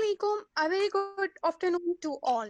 Assalamualaikum, a very good afternoon to all.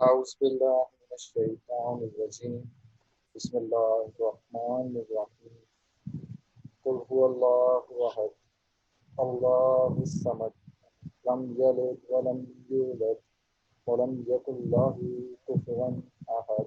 أعوذ بالله من الشيطان الرجيم بسم الله الرحمن الرحيم قل هو الله أحد الله الصمد لم يلد ولم يولد ولم يكن له كفوا أحد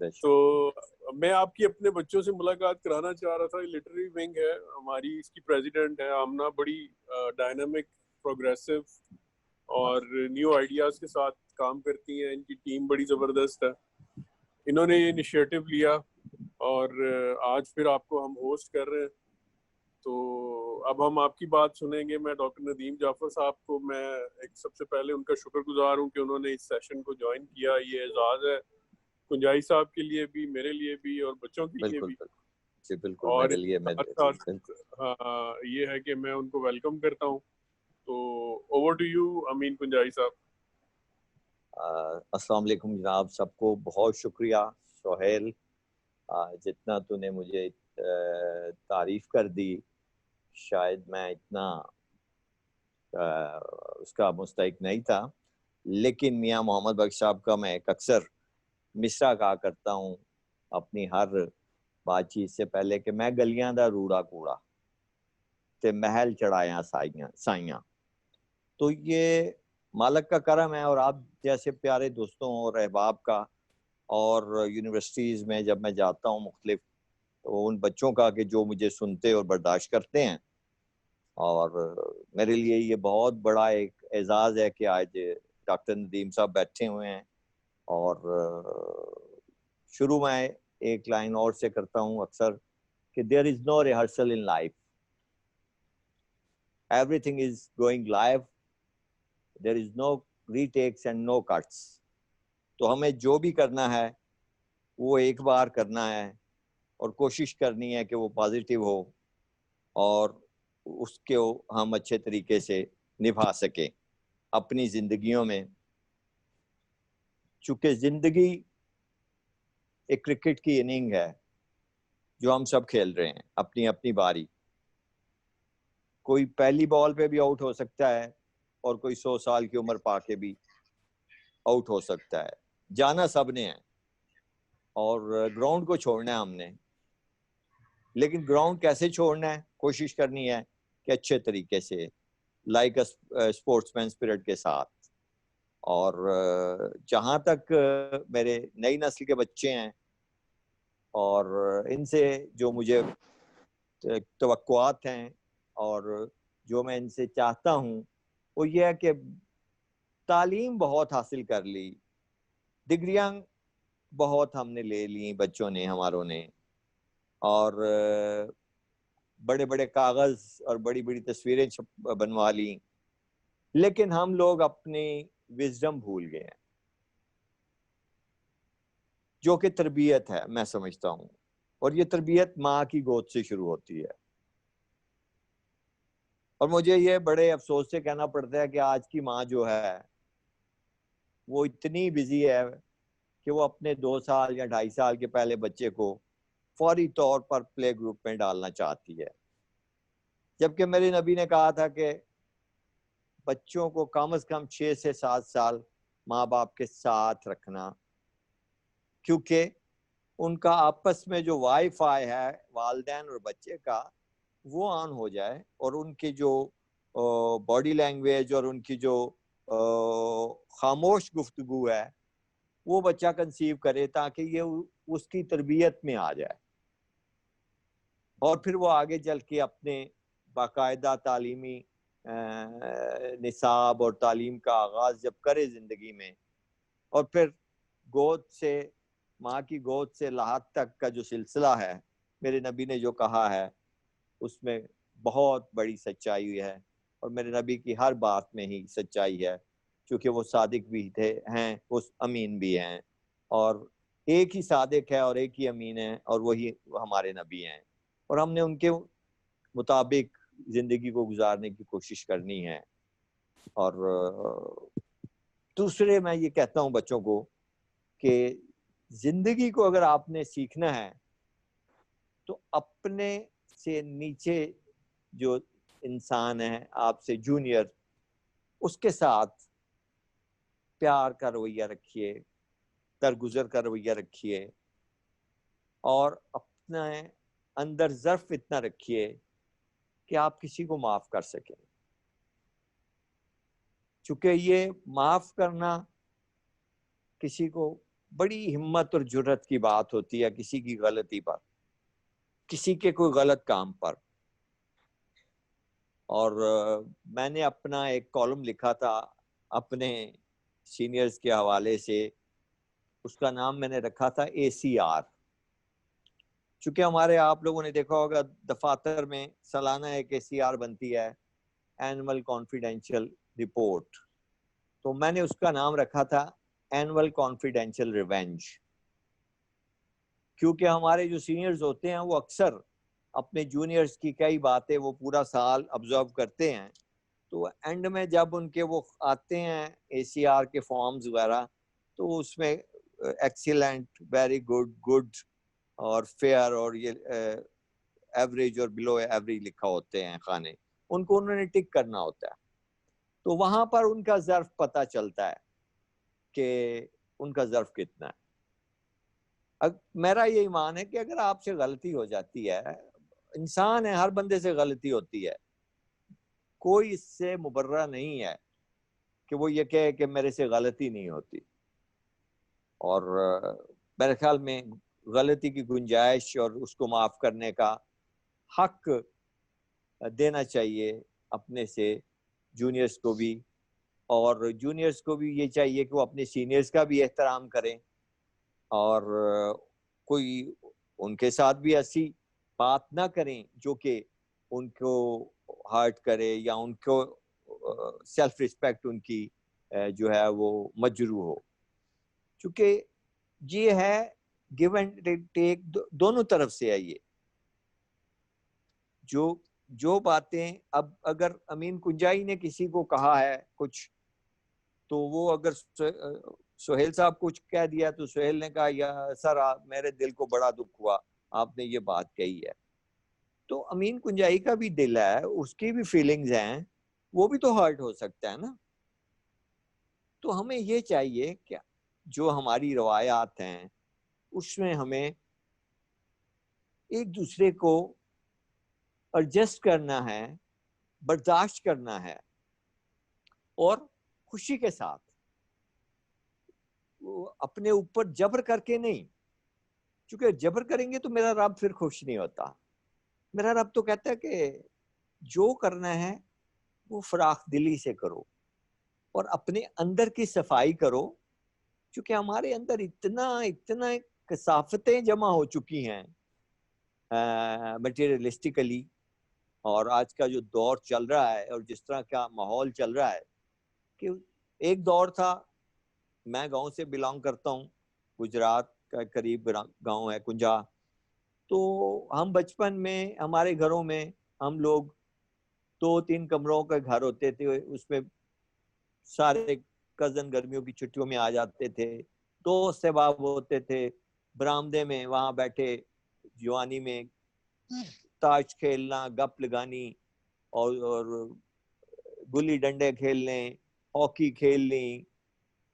تو میں آپ کی اپنے بچوں سے ملاقات کرانا چاہ رہا تھا. لٹریری ونگ ہے ہماری, اس کی پریزیڈنٹ ہے آمنہ, بڑی ڈائنامک, پروگریسو اور نیو آئیڈیاز کے ساتھ کام کرتی ہیں. ان کی ٹیم بڑی زبردست ہے. انہوں نے یہ انیشیٹو لیا اور آج پھر آپ کو ہم ہوسٹ کر رہے ہیں. تو اب ہم آپ کی بات سنیں گے. میں ڈاکٹر ندیم جعفر صاحب کو میں ایک سب سے پہلے ان کا شکر گزار ہوں کہ انہوں نے اس سیشن کو جوائن کیا. یہ اعزاز ہے کنجائی صاحب کے لیے بھی, میرے لیے بھی, اور بچوں کے لیے بھی. جی بالکل, اور میرے لیے ہاں یہ ہے کہ میں ان کو ویلکم کرتا ہوں. تو اوور ٹو یو امین کنجائی صاحب. السلام علیکم جناب سب کو. بہت شکریہ سہیل, جتنا تو نے مجھے تعریف کر دی, شاید میں اتنا اس کا مستحق نہیں تھا, لیکن میاں محمد بخش صاحب کا میں ایک اکثر مصرع کہا کرتا ہوں اپنی ہر بات چیت سے پہلے کہ میں گلیاں دا روڑا کوڑا تے محل چڑھایا سائیاں. تو یہ مالک کا کرم ہے, اور آپ جیسے پیارے دوستوں اور احباب کا, اور یونیورسٹیز میں جب میں جاتا ہوں مختلف, تو ان بچوں کا کہ جو مجھے سنتے اور برداشت کرتے ہیں. اور میرے لیے یہ بہت بڑا ایک اعزاز ہے کہ آج ڈاکٹر ندیم صاحب بیٹھے ہوئے ہیں. اور شروع میں ایک لائن اور سے کرتا ہوں اکثر کہ there is no rehearsal in life, everything is going live, there is no retakes and no cuts. تو ہمیں جو بھی کرنا ہے وہ ایک بار کرنا ہے, اور کوشش کرنی ہے کہ وہ پازیٹیو ہو اور اس کو ہم اچھے طریقے سے نبھا سکیں اپنی زندگیوں میں. چونکہ زندگی ایک کرکٹ کی اننگ ہے جو ہم سب کھیل رہے ہیں اپنی اپنی باری. کوئی پہلی بال پہ بھی آؤٹ ہو سکتا ہے, اور کوئی 100 سال کی عمر پا کے بھی آؤٹ ہو سکتا ہے. جانا سب نے ہے, اور گراؤنڈ کو چھوڑنا ہے ہم نے. لیکن گراؤنڈ کیسے چھوڑنا ہے, کوشش کرنی ہے کہ اچھے طریقے سے, لائک اسپورٹس مین اسپرٹ کے ساتھ. اور جہاں تک میرے نئی نسل کے بچے ہیں, اور ان سے جو مجھے توقعات ہیں اور جو میں ان سے چاہتا ہوں, وہ یہ ہے کہ تعلیم بہت حاصل کر لی, ڈگریاں بہت ہم نے لے لی بچوں نے, ہماروں نے, اور بڑے بڑے کاغذ اور بڑی بڑی تصویریں بنوا لی, لیکن ہم لوگ اپنی وزڈم بھول گئے ہیں, جو کہ تربیت ہے میں سمجھتا ہوں. اور یہ تربیت ماں کی گود سے شروع ہوتی ہے. اور مجھے یہ بڑے افسوس سے کہنا پڑتا ہے کہ آج کی ماں جو ہے وہ اتنی بزی ہے کہ وہ اپنے 2 سال یا 2.5 سال کے پہلے بچے کو فوری طور پر پلے گروپ میں ڈالنا چاہتی ہے. جبکہ میرے نبی نے کہا تھا کہ بچوں کو کم از کم 6 سے 7 سال ماں باپ کے ساتھ رکھنا, کیونکہ ان کا آپس میں جو وائی فائی ہے والدین اور بچے کا, وہ آن ہو جائے, اور ان کی جو باڈی لینگویج اور ان کی جو خاموش گفتگو ہے وہ بچہ کنسیو کرے, تاکہ یہ اس کی تربیت میں آ جائے, اور پھر وہ آگے چل کے اپنے باقاعدہ تعلیمی نصاب اور تعلیم کا آغاز جب کرے زندگی میں, اور پھر گود سے, ماں کی گود سے لاحت تک کا جو سلسلہ ہے میرے نبی نے جو کہا ہے اس میں بہت بڑی سچائی ہے. اور میرے نبی کی ہر بات میں ہی سچائی ہے, چونکہ وہ صادق بھی ہیں, اس امین بھی ہیں, اور ایک ہی صادق ہے اور ایک ہی امین ہے, اور وہی ہمارے نبی ہیں, اور ہم نے ان کے مطابق زندگی کو گزارنے کی کوشش کرنی ہے. اور دوسرے میں یہ کہتا ہوں بچوں کو کہ زندگی کو اگر آپ نے سیکھنا ہے تو اپنے سے نیچے جو انسان ہے, آپ سے جونیئر, اس کے ساتھ پیار کا رویہ رکھیے, درگزر کا رویہ رکھیے, اور اپنے اندر ظرف اتنا رکھیے کہ آپ کسی کو معاف کر سکیں. چونکہ یہ معاف کرنا کسی کو بڑی ہمت اور جرت کی بات ہوتی ہے کسی کی غلطی پر، کسی کے کوئی غلط کام پر. اور میں نے اپنا ایک کالم لکھا تھا اپنے سینئرز کے حوالے سے، اس کا نام میں نے رکھا تھا ACR. چونکہ ہمارے آپ لوگوں نے دیکھا ہوگا دفاتر میں سالانہ ایک ACR بنتی ہے، اینول کانفیڈینشیل رپورٹ، تو میں نے اس کا نام رکھا تھا اینول کانفیڈینشیل ریونج. کیونکہ ہمارے جو سینئرز ہوتے ہیں وہ اکثر اپنے جونیئرز کی کئی باتیں وہ پورا سال آبزرو کرتے ہیں، تو اینڈ میں جب ان کے وہ آتے ہیں ACR کے فارمز وغیرہ، تو اس میں ایکسیلنٹ، ویری گڈ، گڈ اور فیئر اور یہ ایوریج اور بلو ایوریج لکھا ہوتے ہیں خانے، ان کو انہوں نے ٹک کرنا ہوتا ہے. تو وہاں پر ان کا ظرف پتہ چلتا ہے کہ ان کا ظرف کتنا ہے. میرا یہ ایمان ہے کہ اگر آپ سے غلطی ہو جاتی ہے، انسان ہے، ہر بندے سے غلطی ہوتی ہے، کوئی اس سے مبرہ نہیں ہے کہ وہ یہ کہے کہ میرے سے غلطی نہیں ہوتی. اور میرے خیال میں غلطی کی گنجائش اور اس کو معاف کرنے کا حق دینا چاہیے اپنے سے جونیئرز کو بھی، اور جونیئرز کو بھی یہ چاہیے کہ وہ اپنے سینئرز کا بھی احترام کریں، اور کوئی ان کے ساتھ بھی ایسی بات نہ کریں جو کہ ان کو ہارٹ کرے یا ان کو سیلف رسپیکٹ ان کی جو ہے وہ مجروح ہو. چونکہ یہ ہے گیو اینڈ ٹیک، دونوں طرف سے ہے. یہ جو باتیں اب اگر امین کنجائی نے کسی کو کہا ہے کچھ، تو وہ اگر سہیل صاحب کچھ کہہ دیا تو سہیل نے کہا یا سر میرے دل کو بڑا دکھ ہوا آپ نے یہ بات کہی ہے. تو امین کنجائی کا بھی دل ہے، اس کی بھی فیلنگز ہیں، وہ بھی تو ہرٹ ہو سکتا ہے نا. تو ہمیں یہ چاہیے کہ جو ہماری روایات ہیں اس میں ہمیں ایک دوسرے کو ایڈجسٹ کرنا ہے، برداشت کرنا ہے، اور خوشی کے ساتھ، اپنے اوپر جبر کر کے نہیں. چونکہ جبر کریں گے تو میرا رب پھر خوش نہیں ہوتا. میرا رب تو کہتا ہے کہ جو کرنا ہے وہ فراخ دلی سے کرو اور اپنے اندر کی صفائی کرو. چونکہ ہمارے اندر اتنا کثافتیں جمع ہو چکی ہیں مٹیریلسٹیکلی، اور آج کا جو دور چل رہا ہے اور جس طرح کا ماحول چل رہا ہے، کہ ایک دور تھا، میں گاؤں سے بلانگ کرتا ہوں، گجرات کا قریب گاؤں ہے کنجا، تو ہم بچپن میں ہمارے گھروں میں ہم لوگ 2-3 کمروں کے گھر ہوتے تھے، اس میں سارے کزن گرمیوں کی چھٹیوں میں آ جاتے تھے، دوست احباب ہوتے تھے، برآمدے میں وہاں بیٹھے جوانی میں تاش کھیلنا، گپ لگانی، اور گلی ڈنڈے کھیلنے، ہاکی کھیلنی،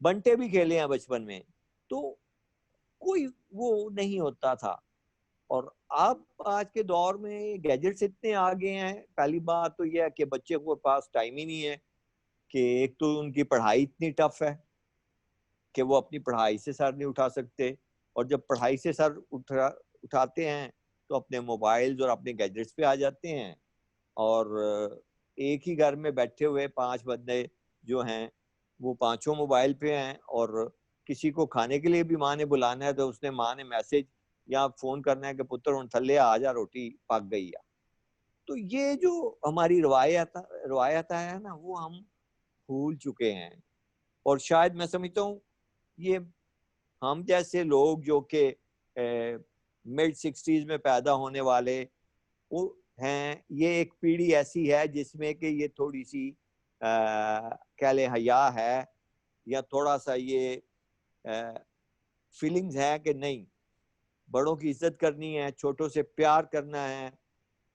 بنٹے بھی کھیلے ہیں بچپن میں. تو کوئی وہ نہیں ہوتا تھا. اور اب آج کے دور میں گیجٹس اتنے آگے ہیں، پہلی بات تو یہ ہے کہ بچے کو پاس ٹائم ہی نہیں ہے، کہ ایک تو ان کی پڑھائی اتنی ٹف ہے کہ وہ اپنی پڑھائی سے سر نہیں اٹھا سکتے، اور جب پڑھائی سے سر اٹھاتے ہیں تو اپنے موبائلز اور اپنے گیجٹس پہ آ جاتے ہیں. اور ایک ہی گھر میں بیٹھے ہوئے 5 بندے جو ہیں وہ 5 موبائل پہ ہیں، اور کسی کو کھانے کے لیے بھی ماں نے بلانا ہے تو اس نے ماں نے میسج یا فون کرنا ہے کہ پتر ان تھلے آ جا، روٹی پک گئی ہے. تو یہ جو ہماری روایت ہے نا، وہ ہم بھول چکے ہیں. اور شاید میں سمجھتا ہوں یہ ہم جیسے لوگ جو کہ mid 60s میں پیدا ہونے والے وہ ہیں، یہ ایک پیڑھی ایسی ہے جس میں کہ یہ تھوڑی سی کہہ لیں حیا ہے، یا تھوڑا سا یہ فیلنگز ہے کہ نہیں، بڑوں کی عزت کرنی ہے، چھوٹوں سے پیار کرنا ہے،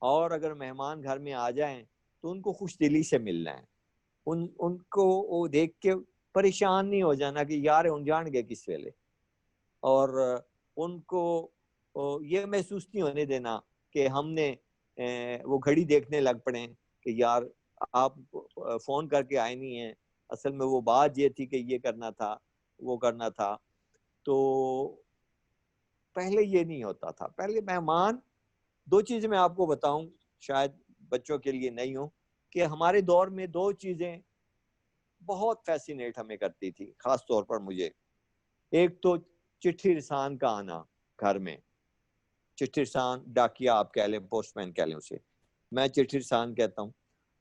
اور اگر مہمان گھر میں آ جائیں تو ان کو خوش دلی سے ملنا ہے، ان کو وہ دیکھ کے پریشان نہیں ہو جانا کہ یار ان جان گئے کس ویلے، اور ان کو یہ محسوس نہیں ہونے دینا کہ ہم نے وہ گھڑی دیکھنے لگ پڑے کہ یار آپ فون کر کے آئے نہیں ہیں، اصل میں وہ بات یہ تھی کہ یہ کرنا تھا وہ کرنا تھا. تو پہلے یہ نہیں ہوتا تھا. پہلے مہمان، دو چیزیں میں آپ کو بتاؤں، شاید بچوں کے لیے نہیں ہوں، کہ ہمارے دور میں دو چیزیں بہت فیسینیٹ ہمیں کرتی تھی، خاص طور پر مجھے. ایک تو چٹھی رسان کا آنا گھر میں، چٹھی رسان، ڈاکیا آپ کہہ لیں، پوسٹ مین کہہ لیں اسے، میں چٹھی رسان کہتا ہوں.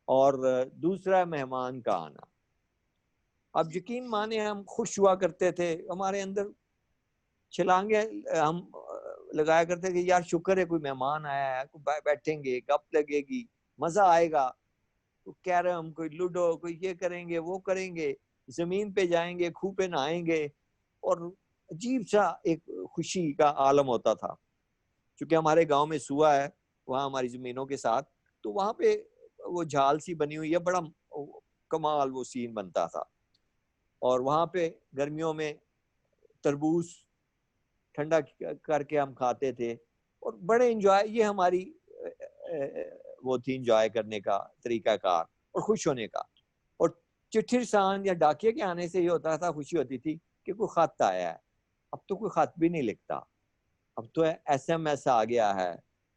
اور دوسرا مہمان کا آنا. اب یقین مانے ہم خوش ہوا کرتے تھے، ہمارے اندر چھلانگے ہم لگایا کرتے کہ یار شکر ہے کوئی مہمان آیا ہے، بیٹھیں گے، گپ لگے گی، مزہ آئے گا، کیرم، کوئی لوڈو، کوئی یہ کریں گے، وہ کریں گے، زمین پہ جائیں گے، کھو پہ نہائیں گے. اور عجیب سا ایک خوشی کا عالم ہوتا تھا. چونکہ ہمارے گاؤں میں سوا ہے وہاں ہماری زمینوں کے ساتھ، تو وہاں پہ وہ جھال سی بنی ہوئی ہے، بڑا کمال وہ سین بنتا تھا. اور وہاں پہ گرمیوں میں تربوز ٹھنڈا کر کے ہم کھاتے تھے، اور بڑے انجوائے، یہ ہماری وہ تھی انجوائے کرنے کا طریقہ کار اور خوش ہونے کا. اور چٹھی رسان یا ڈاکیے کے آنے سے یہ ہوتا تھا، خوشی ہوتی تھی کہ کوئی خط آیا ہے. اب تو کوئی خط بھی نہیں لکھتا، اب تو ایس ایم ایس آ گیا ہے.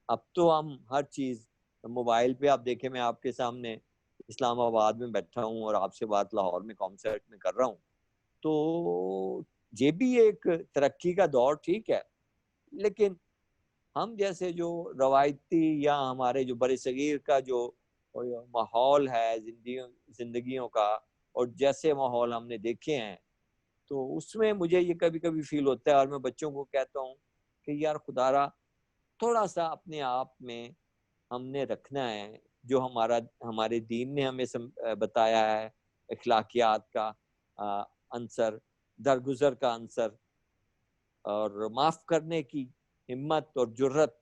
اب تو ہم ہر چیز موبائل پہ، آپ دیکھیں میں آپ کے سامنے اسلام آباد میں بیٹھا ہوں اور آپ سے بات لاہور میں کانسرٹ میں کر رہا ہوں. تو یہ بھی ایک ترقی کا دور، ٹھیک ہے، لیکن ہم جیسے جو روایتی یا ہمارے جو بر صغیر کا جو ماحول ہے زندگیوں کا، اور جیسے ماحول ہم نے دیکھے ہیں، تو اس میں مجھے یہ کبھی کبھی فیل ہوتا ہے. اور میں بچوں کو کہتا ہوں کہ یار خدا را تھوڑا سا اپنے آپ میں ہم نے رکھنا ہے جو ہمارے دین نے ہمیں بتایا ہے، اخلاقیات کا عنصر، درگزر کا عنصر، اور معاف کرنے کی ہمت اور جرت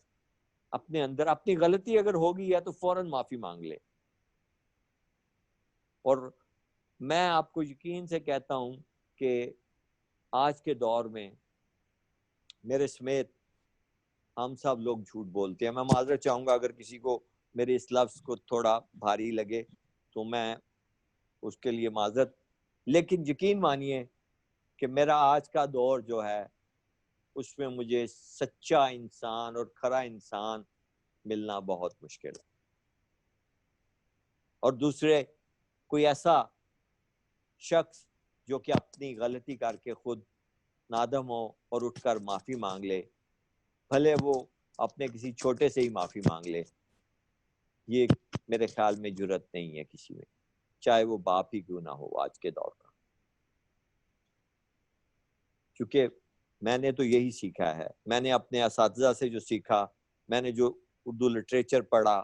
اپنے اندر. اپنی غلطی اگر ہوگی ہے تو فوراً معافی مانگ لے. اور میں آپ کو یقین سے کہتا ہوں کہ آج کے دور میں میرے سمیت ہم سب لوگ جھوٹ بولتے ہیں. میں معذرت چاہوں گا اگر کسی کو میرے اس لفظ کو تھوڑا بھاری لگے تو میں اس کے لیے معذرت، لیکن یقین مانیے کہ میرا آج کا دور جو ہے اس میں مجھے سچا انسان اور کھرا انسان ملنا بہت مشکل ہے. اور دوسرے، کوئی ایسا شخص جو کہ اپنی غلطی کر کے خود نادم ہو اور اٹھ کر معافی مانگ لے، بھلے وہ اپنے کسی چھوٹے سے ہی معافی مانگ لے، یہ میرے خیال میں جرت نہیں ہے کسی میں، چاہے وہ باپ ہی کیوں نہ ہو آج کے دور کا. کیونکہ میں نے تو یہی سیکھا ہے، میں نے اپنے اساتذہ سے جو سیکھا، میں نے جو اردو لٹریچر پڑھا،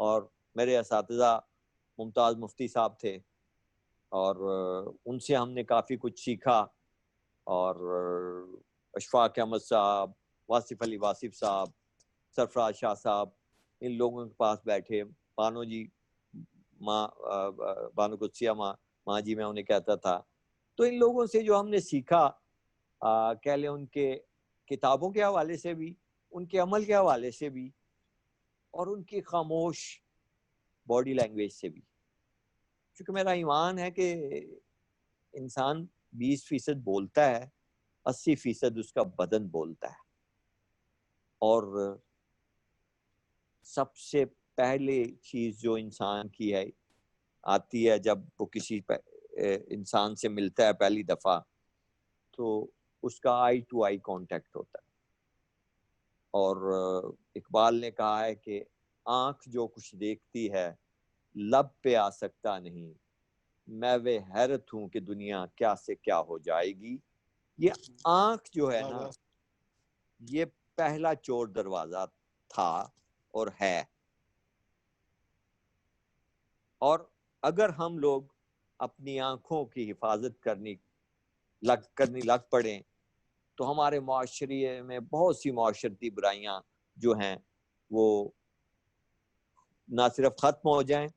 اور میرے اساتذہ ممتاز مفتی صاحب تھے اور ان سے ہم نے کافی کچھ سیکھا. اور اشفاق احمد صاحب، واصف علی واصف صاحب، سرفراز شاہ صاحب، ان لوگوں کے پاس بیٹھے، بانو جی، ماں بانو قدسیہ ماں جی میں انہیں کہتا تھا. تو ان لوگوں سے جو ہم نے سیکھا، کہہ لیں ان کے کتابوں کے حوالے سے بھی، ان کے عمل کے حوالے سے بھی، اور ان کی خاموش باڈی لینگویج سے بھی. کیونکہ میرا ایمان ہے کہ انسان 20% بولتا ہے، 80% اس کا بدن بولتا ہے. اور سب سے پہلے چیز جو انسان کی ہے آتی ہے جب وہ کسی انسان سے ملتا ہے پہلی دفعہ، تو اس کا آئی ٹو آئی کانٹیکٹ ہوتا ہے. اور اقبال نے کہا ہے کہ آنکھ جو کچھ دیکھتی ہے لب پہ آ سکتا نہیں، میں وہ حیرت ہوں کہ دنیا کیا سے کیا ہو جائے گی. یہ آنکھ جو ہے نا، یہ پہلا چور دروازہ تھا اور ہے. اور اگر ہم لوگ اپنی آنکھوں کی حفاظت کرنی لگ پڑیں تو ہمارے معاشرے میں بہت سی معاشرتی برائیاں جو ہیں وہ نہ صرف ختم ہو جائیں،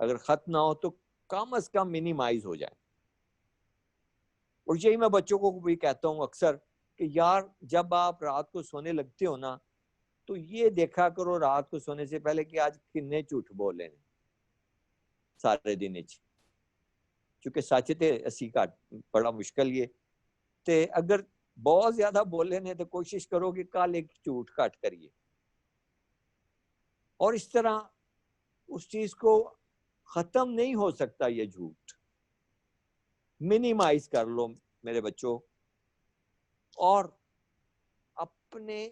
اگر ختم نہ ہو تو کم از کم منیمائز ہو جائیں. اور یہی میں بچوں کو بھی کہتا ہوں اکثر کہ یار جب آپ رات کو سونے لگتے ہو نا، تو یہ دیکھا کرو رات کو سونے سے پہلے کہ آج کتنے جھوٹ بولے سارے دن چ، چونکہ سچ تے اسی کا بڑا مشکل یہ تے اگر بہت زیادہ بول لینے تو کوشش کرو کہ کل ایک جھوٹ کٹ کریے، اور اس طرح اس چیز کو ختم نہیں ہو سکتا. یہ جھوٹ منیمائز کر لو میرے بچوں، اور اپنے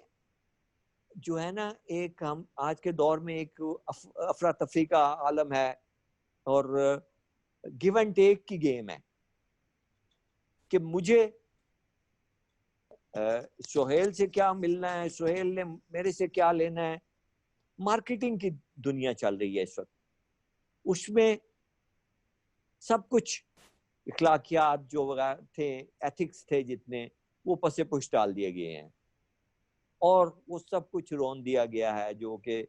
جو ہے نا، ایک ہم آج کے دور میں ایک افراتفری کا عالم ہے، اور گیو اینڈ ٹیک کی گیم ہے کہ مجھے سہیل سے کیا ملنا ہے، سہیل نے میرے سے کیا لینا ہے. مارکیٹنگ کی دنیا چل رہی ہے اس وقت، اس میں سب کچھ اخلاقیات جو تھے، ایتھکس تھے جتنے، وہ پس پش ڈال دیے گئے ہیں، اور وہ سب کچھ رون دیا گیا ہے جو کہ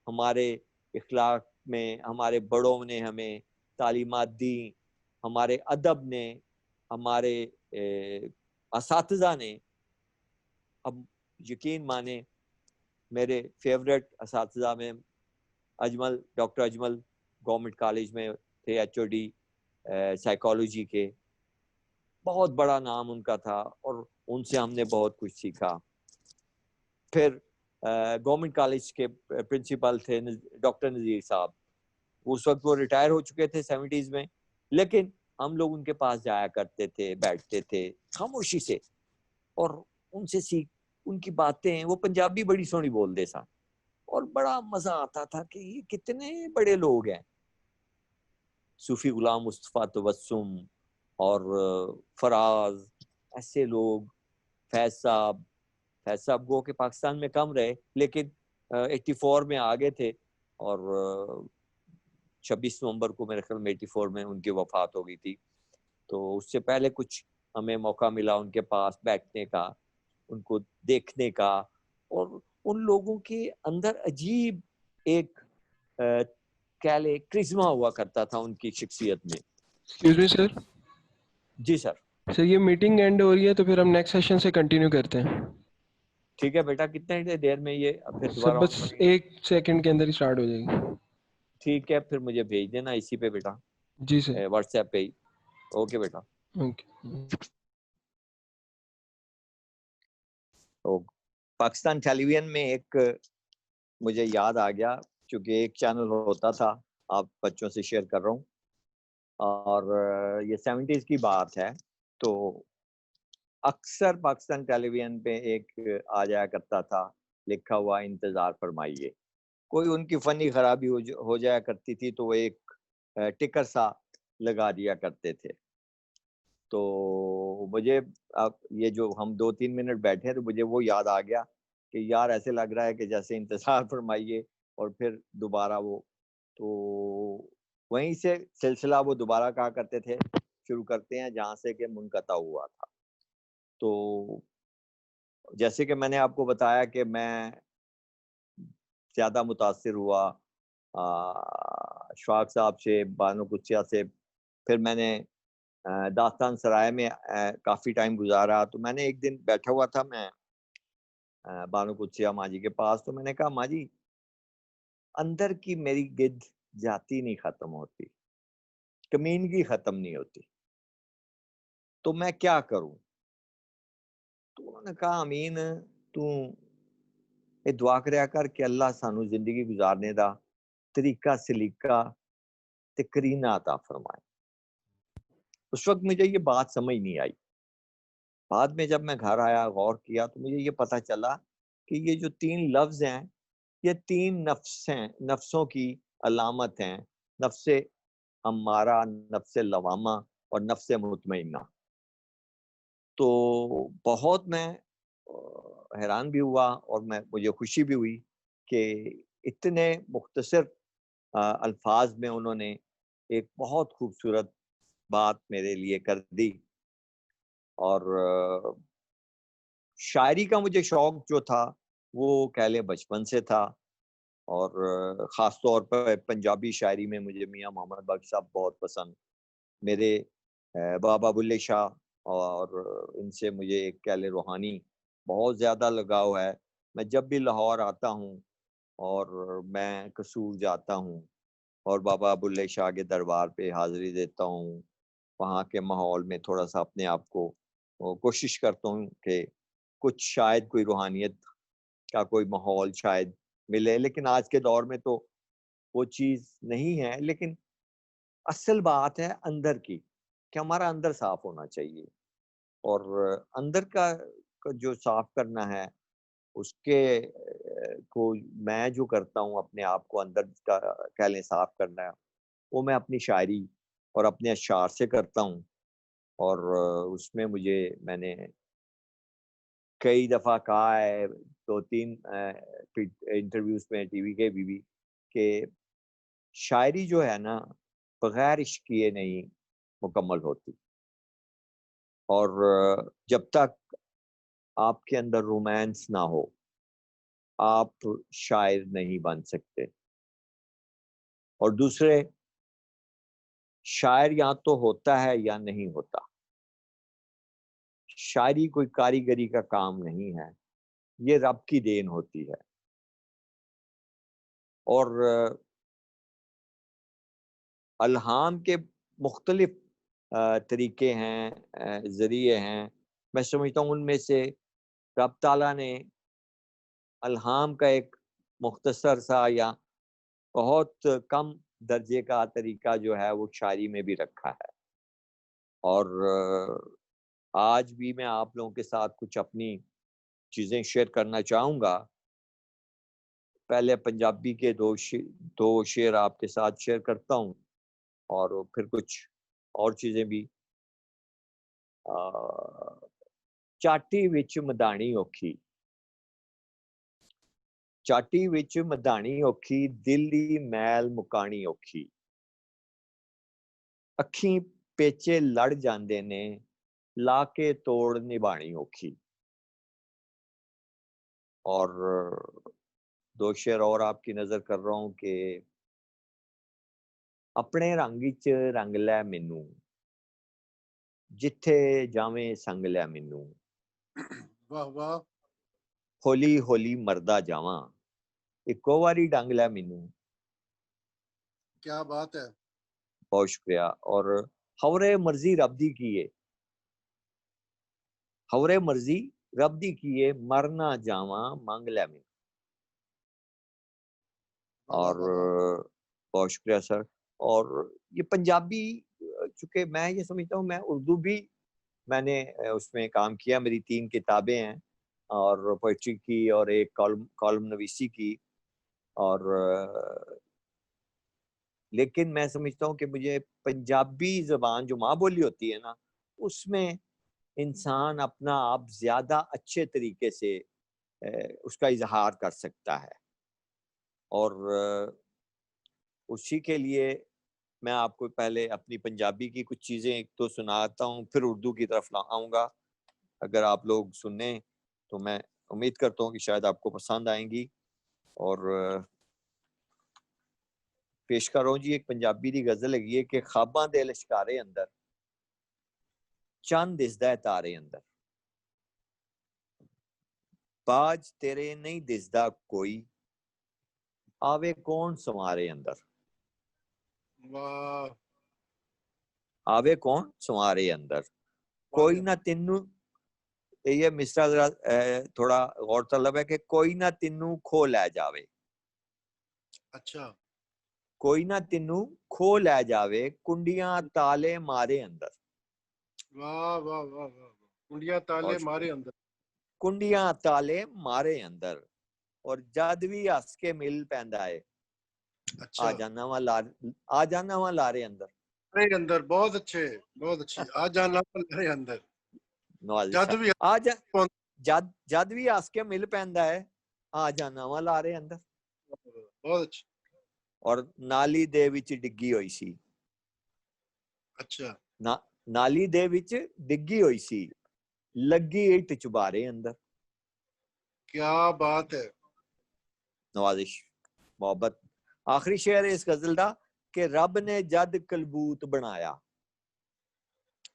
ہمارے اخلاق میں ہمارے بڑوں نے ہمیں تعلیمات دی، ہمارے ادب نے، ہمارے اساتذہ نے. اب یقین مانے میرے فیوریٹ اساتذہ میں Ajmal, doctor Ajmal government college میں تھے، ایچ او ڈی سائیکالوجی کے، بہت بڑا نام ان کا تھا، اور ان سے ہم نے بہت کچھ سیکھا. پھر گورنمنٹ کالج کے پرنسپل تھے ڈاکٹر نذیر صاحب، اس وقت وہ ریٹائر ہو چکے تھے 70s میں، لیکن ہم لوگ ان کے پاس جایا کرتے تھے، بیٹھتے تھے خاموشی سے، اور ان سے سیکھ، ان کی باتیں، وہ پنجابی بڑی سونی بولتے سن، اور بڑا مزہ آتا تھا کہ یہ کتنے بڑے لوگ ہیں. صوفی غلام مصطفیٰ تبسم اور فراز، ایسے لوگ، فیض صاحب گو کہ پاکستان میں کم رہے، لیکن 84 میں آگے تھے، اور 26 نومبر کو میرے خیال میں 84 میں ان کی وفات ہو گئی تھی. تو اس سے پہلے کچھ ہمیں موقع ملا ان کے پاس بیٹھنے کا، ان کو دیکھنے کا، اور ان لوگوں کے اندر عجیب ایک کہہ لے کرزما ہوا کرتا تھا ان کی شخصیت میں. ایکسکیوز می سر. جی سر. سر یہ میٹنگ اینڈ ہو رہی ہے، تو پھر ہم نیکسٹ سیشن سے کنٹینیو کرتے ہیں. ٹھیک ہے بیٹا، کتنے دیر میں یہ پھر سر دوبارہ؟ بس 1 سیکنڈ کے اندر ہی اسٹارٹ ہو جائے گی. ٹھیک ہے، پھر مجھے بھیج دینا اسی پہ بیٹا. جی سر. واٹس ایپ پہ ہی. اوکے بیٹا. اوکے. پاکستان ٹیلی ویژن میں ایک مجھے یاد آ گیا، چونکہ ایک چینل ہوتا تھا، آپ بچوں سے شیئر کر رہا ہوں، اور یہ 70s کی بات ہے. تو اکثر پاکستان ٹیلی ویژن پہ ایک آ جایا کرتا تھا لکھا ہوا انتظار فرمائیے. کوئی ان کی فنی خرابی ہو جایا کرتی تھی تو وہ ایک ٹکر سا لگا دیا کرتے تھے. تو مجھے اب یہ جو ہم 2-3 منٹ بیٹھے تو مجھے وہ یاد آ گیا کہ یار ایسے لگ رہا ہے کہ جیسے انتظار فرمائیے، اور پھر دوبارہ وہ، تو وہیں سے سلسلہ وہ دوبارہ کہا کرتے تھے شروع کرتے ہیں جہاں سے کہ منقطع ہوا تھا. تو جیسے کہ میں نے آپ کو بتایا کہ میں زیادہ متاثر ہوا اشفاق صاحب سے، بانو قدسیہ سے. پھر میں نے داستان سرائے میں کافی ٹائم گزارا. تو میں نے ایک دن بیٹھا ہوا تھا میں بانو قدسیہ ماں جی کے پاس، تو میں نے کہا ماں جی اندر کی میری گد جاتی نہیں ختم ہوتی، کمینگی ختم نہیں ہوتی، تو میں کیا کروں؟ تو انہوں نے کہا امین تو یہ دعا کریا کر کہ اللہ سانو زندگی گزارنے دا طریقہ سلیقہ تے کرینہ عطا فرمائے. اس وقت مجھے یہ بات سمجھ نہیں آئی. بعد میں جب میں گھر آیا غور کیا تو مجھے یہ پتہ چلا کہ یہ جو 3 لفظ ہیں یہ 3 نفس ہیں، نفسوں کی علامت ہیں، نفس امارہ، نفس لوامہ اور نفس مطمئنہ. تو بہت میں حیران بھی ہوا، اور مجھے خوشی بھی ہوئی کہ اتنے مختصر الفاظ میں انہوں نے ایک بہت خوبصورت بات میرے لیے کر دی. اور شاعری کا مجھے شوق جو تھا وہ کہہ لیں بچپن سے تھا، اور خاص طور پر پنجابی شاعری میں مجھے میاں محمد بخش صاحب بہت پسند، میرے بابا بلے شاہ، اور ان سے مجھے ایک کہہ لیں روحانی بہت زیادہ لگاؤ ہے. میں جب بھی لاہور آتا ہوں اور میں قصور جاتا ہوں اور بابا بلے شاہ کے دربار پہ حاضری دیتا ہوں، وہاں کے ماحول میں تھوڑا سا اپنے آپ کو کوشش کرتا ہوں کہ کچھ شاید کوئی روحانیت کا کوئی ماحول شاید ملے، لیکن آج کے دور میں تو وہ چیز نہیں ہے. لیکن اصل بات ہے اندر کی، کہ ہمارا اندر صاف ہونا چاہیے، اور اندر کا جو صاف کرنا ہے اس کے کو میں جو کرتا ہوں اپنے آپ کو اندر کا کہہ لیں صاف کرنا ہے، وہ میں اپنی شاعری اور اپنے اشعار سے کرتا ہوں. اور اس میں میں نے کئی دفعہ کہا ہے 2-3 انٹرویوز میں ٹی وی کے بھی کہ شاعری جو ہے نا بغیر عشق کیے نہیں مکمل ہوتی، اور جب تک آپ کے اندر رومانس نہ ہو آپ شاعر نہیں بن سکتے. اور دوسرے، شاعر یا تو ہوتا ہے یا نہیں ہوتا. شاعری کوئی کاریگری کا کام نہیں ہے، یہ رب کی دین ہوتی ہے. اور الہام کے مختلف طریقے ہیں، ذریعے ہیں. میں سمجھتا ہوں ان میں سے رب تعالیٰ نے الہام کا ایک مختصر سا یا بہت کم درجے کا طریقہ جو ہے وہ شاعری میں بھی رکھا ہے. اور آج بھی میں آپ لوگوں کے ساتھ کچھ اپنی چیزیں شیئر کرنا چاہوں گا. پہلے پنجابی کے دو شعر آپ کے ساتھ شیئر کرتا ہوں، اور پھر کچھ اور چیزیں بھی. چاٹی وچ مدانی اوکھی، چاٹی وچ مدانی اوکھی، دل دی میل مکانی اوکھی، اکھیں پیچے لڑ جاندے نے، لا کے توڑ نبھانی اوکھی. اور 2 شعر اور آپ کی نظر کر رہا ہوں کہ اپنے رنگ وچ رنگ لے مینوں، جتھے جاویں سنگ لے مینوں، واہ واہ، ہولی ہولی مردا جاواں، اکو واری ڈنگ لے مینوں. کیا بات ہے. بہت شکریہ. اور خورے مرضی رب دی کیے، خورے مرضی رب دی کیے، مرنا جاواں منگ لے مینوں. اور بہت شکریہ سر. اور یہ پنجابی، چونکہ میں یہ سمجھتا ہوں میں اردو بھی میں نے اس میں کام کیا، میری 3 کتابیں ہیں، اور پوئٹری کی اور ایک کالم نویسی کی. اور لیکن میں سمجھتا ہوں کہ مجھے پنجابی زبان جو ماں بولی ہوتی ہے نا، اس میں انسان اپنا آپ زیادہ اچھے طریقے سے اس کا اظہار کر سکتا ہے. اور اسی کے لیے میں آپ کو پہلے اپنی پنجابی کی کچھ چیزیں ایک تو سناتا ہوں، پھر اردو کی طرف آؤں گا. اگر آپ لوگ سنیں تو میں امید کرتا ہوں کہ شاید آپ کو پسند آئیں گی. اور پیش کر رہا ہوں جی ایک پنجابی دی غزل لگی ہے کہ خواباں دے لشکارے اندر چند دسدا ہے تارے اندر، باج تیرے نہیں دسدا کوئی، آوے کون سمارے اندر. واہ، آوے کون سمارے اندر، کوئی نہ تینوں. یہ مصرع ذرا تھوڑا غور طلب ہے کہ کوئی نہ تینوں کھو لے جاوے. اچھا، کوئی نہ تینوں کھو لے جاوے، کنڈیاں تالے مارے اندر. واہ واہ واہ واہ، کنڈیاں تالے مارے اندر. کنڈیاں تالے مارے اندر، اور جد بھی ہس کے مل پیندا ہے، اچھا، آ جانا وا لارے اندر. لارے اندر، بہت اچھے، بہت اچھی. آ جانا لارے اندر، جد بھی جد بھی ہس کے مل پیندا ہے، آ جانا وا لارے اندر. بہت اچھی. اور نالی دے وچ ڈگی ہوئی سی. اچھا، نالی دے وچ ڈگی ہوئی سی، لگی اٹ چبارے اندر. کیا بات ہے. نوازش، محبت. آخری شعر اس غزل دا کہ رب نے جد کلبوت بنایا.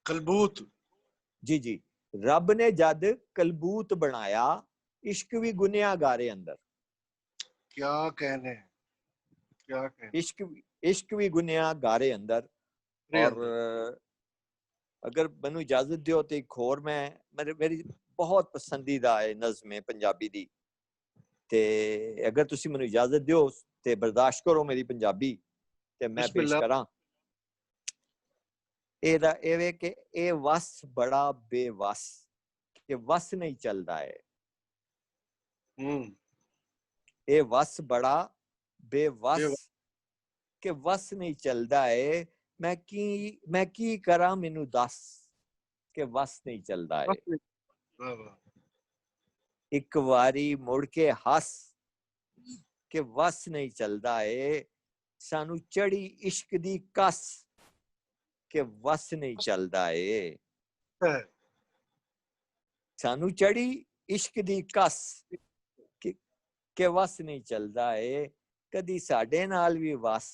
کلبوت، جی جی، رب نے جد کلبوت بنایا، عشق بھی گنیا گارے اندر. کیا کہنے، کیا کہنے. عشق بھی گنیا گارے اندر. اور اگر مینوں اجازت دیو تو ایک اور میں میری بہت پسندیدہ ہے نظم ہے پنجابی دی، تے اگر تسی مینوں اجازت دیو تے برداشت کرو میری پنجابی تے میں بسم پیش اللہ. کراں. اے کہ اے وس بڑا بے وس کہ وس نہیں چلدا ہے. اے وس بڑا بے وس کہ وس نہیں چلدا ہے. میں کی کراں مینوں دس کہ وس نہیں چلدا ہے. ایک واری مڑ کے ہس کہ وس نہیں چلدا ہے. سانو چڑی عشق دی کس کہ وس نہیں چلدا ہے. سانو چڑی عشق دی کس کہ وس نہیں چلدا ہے. کدی ساڈے نال بھی وس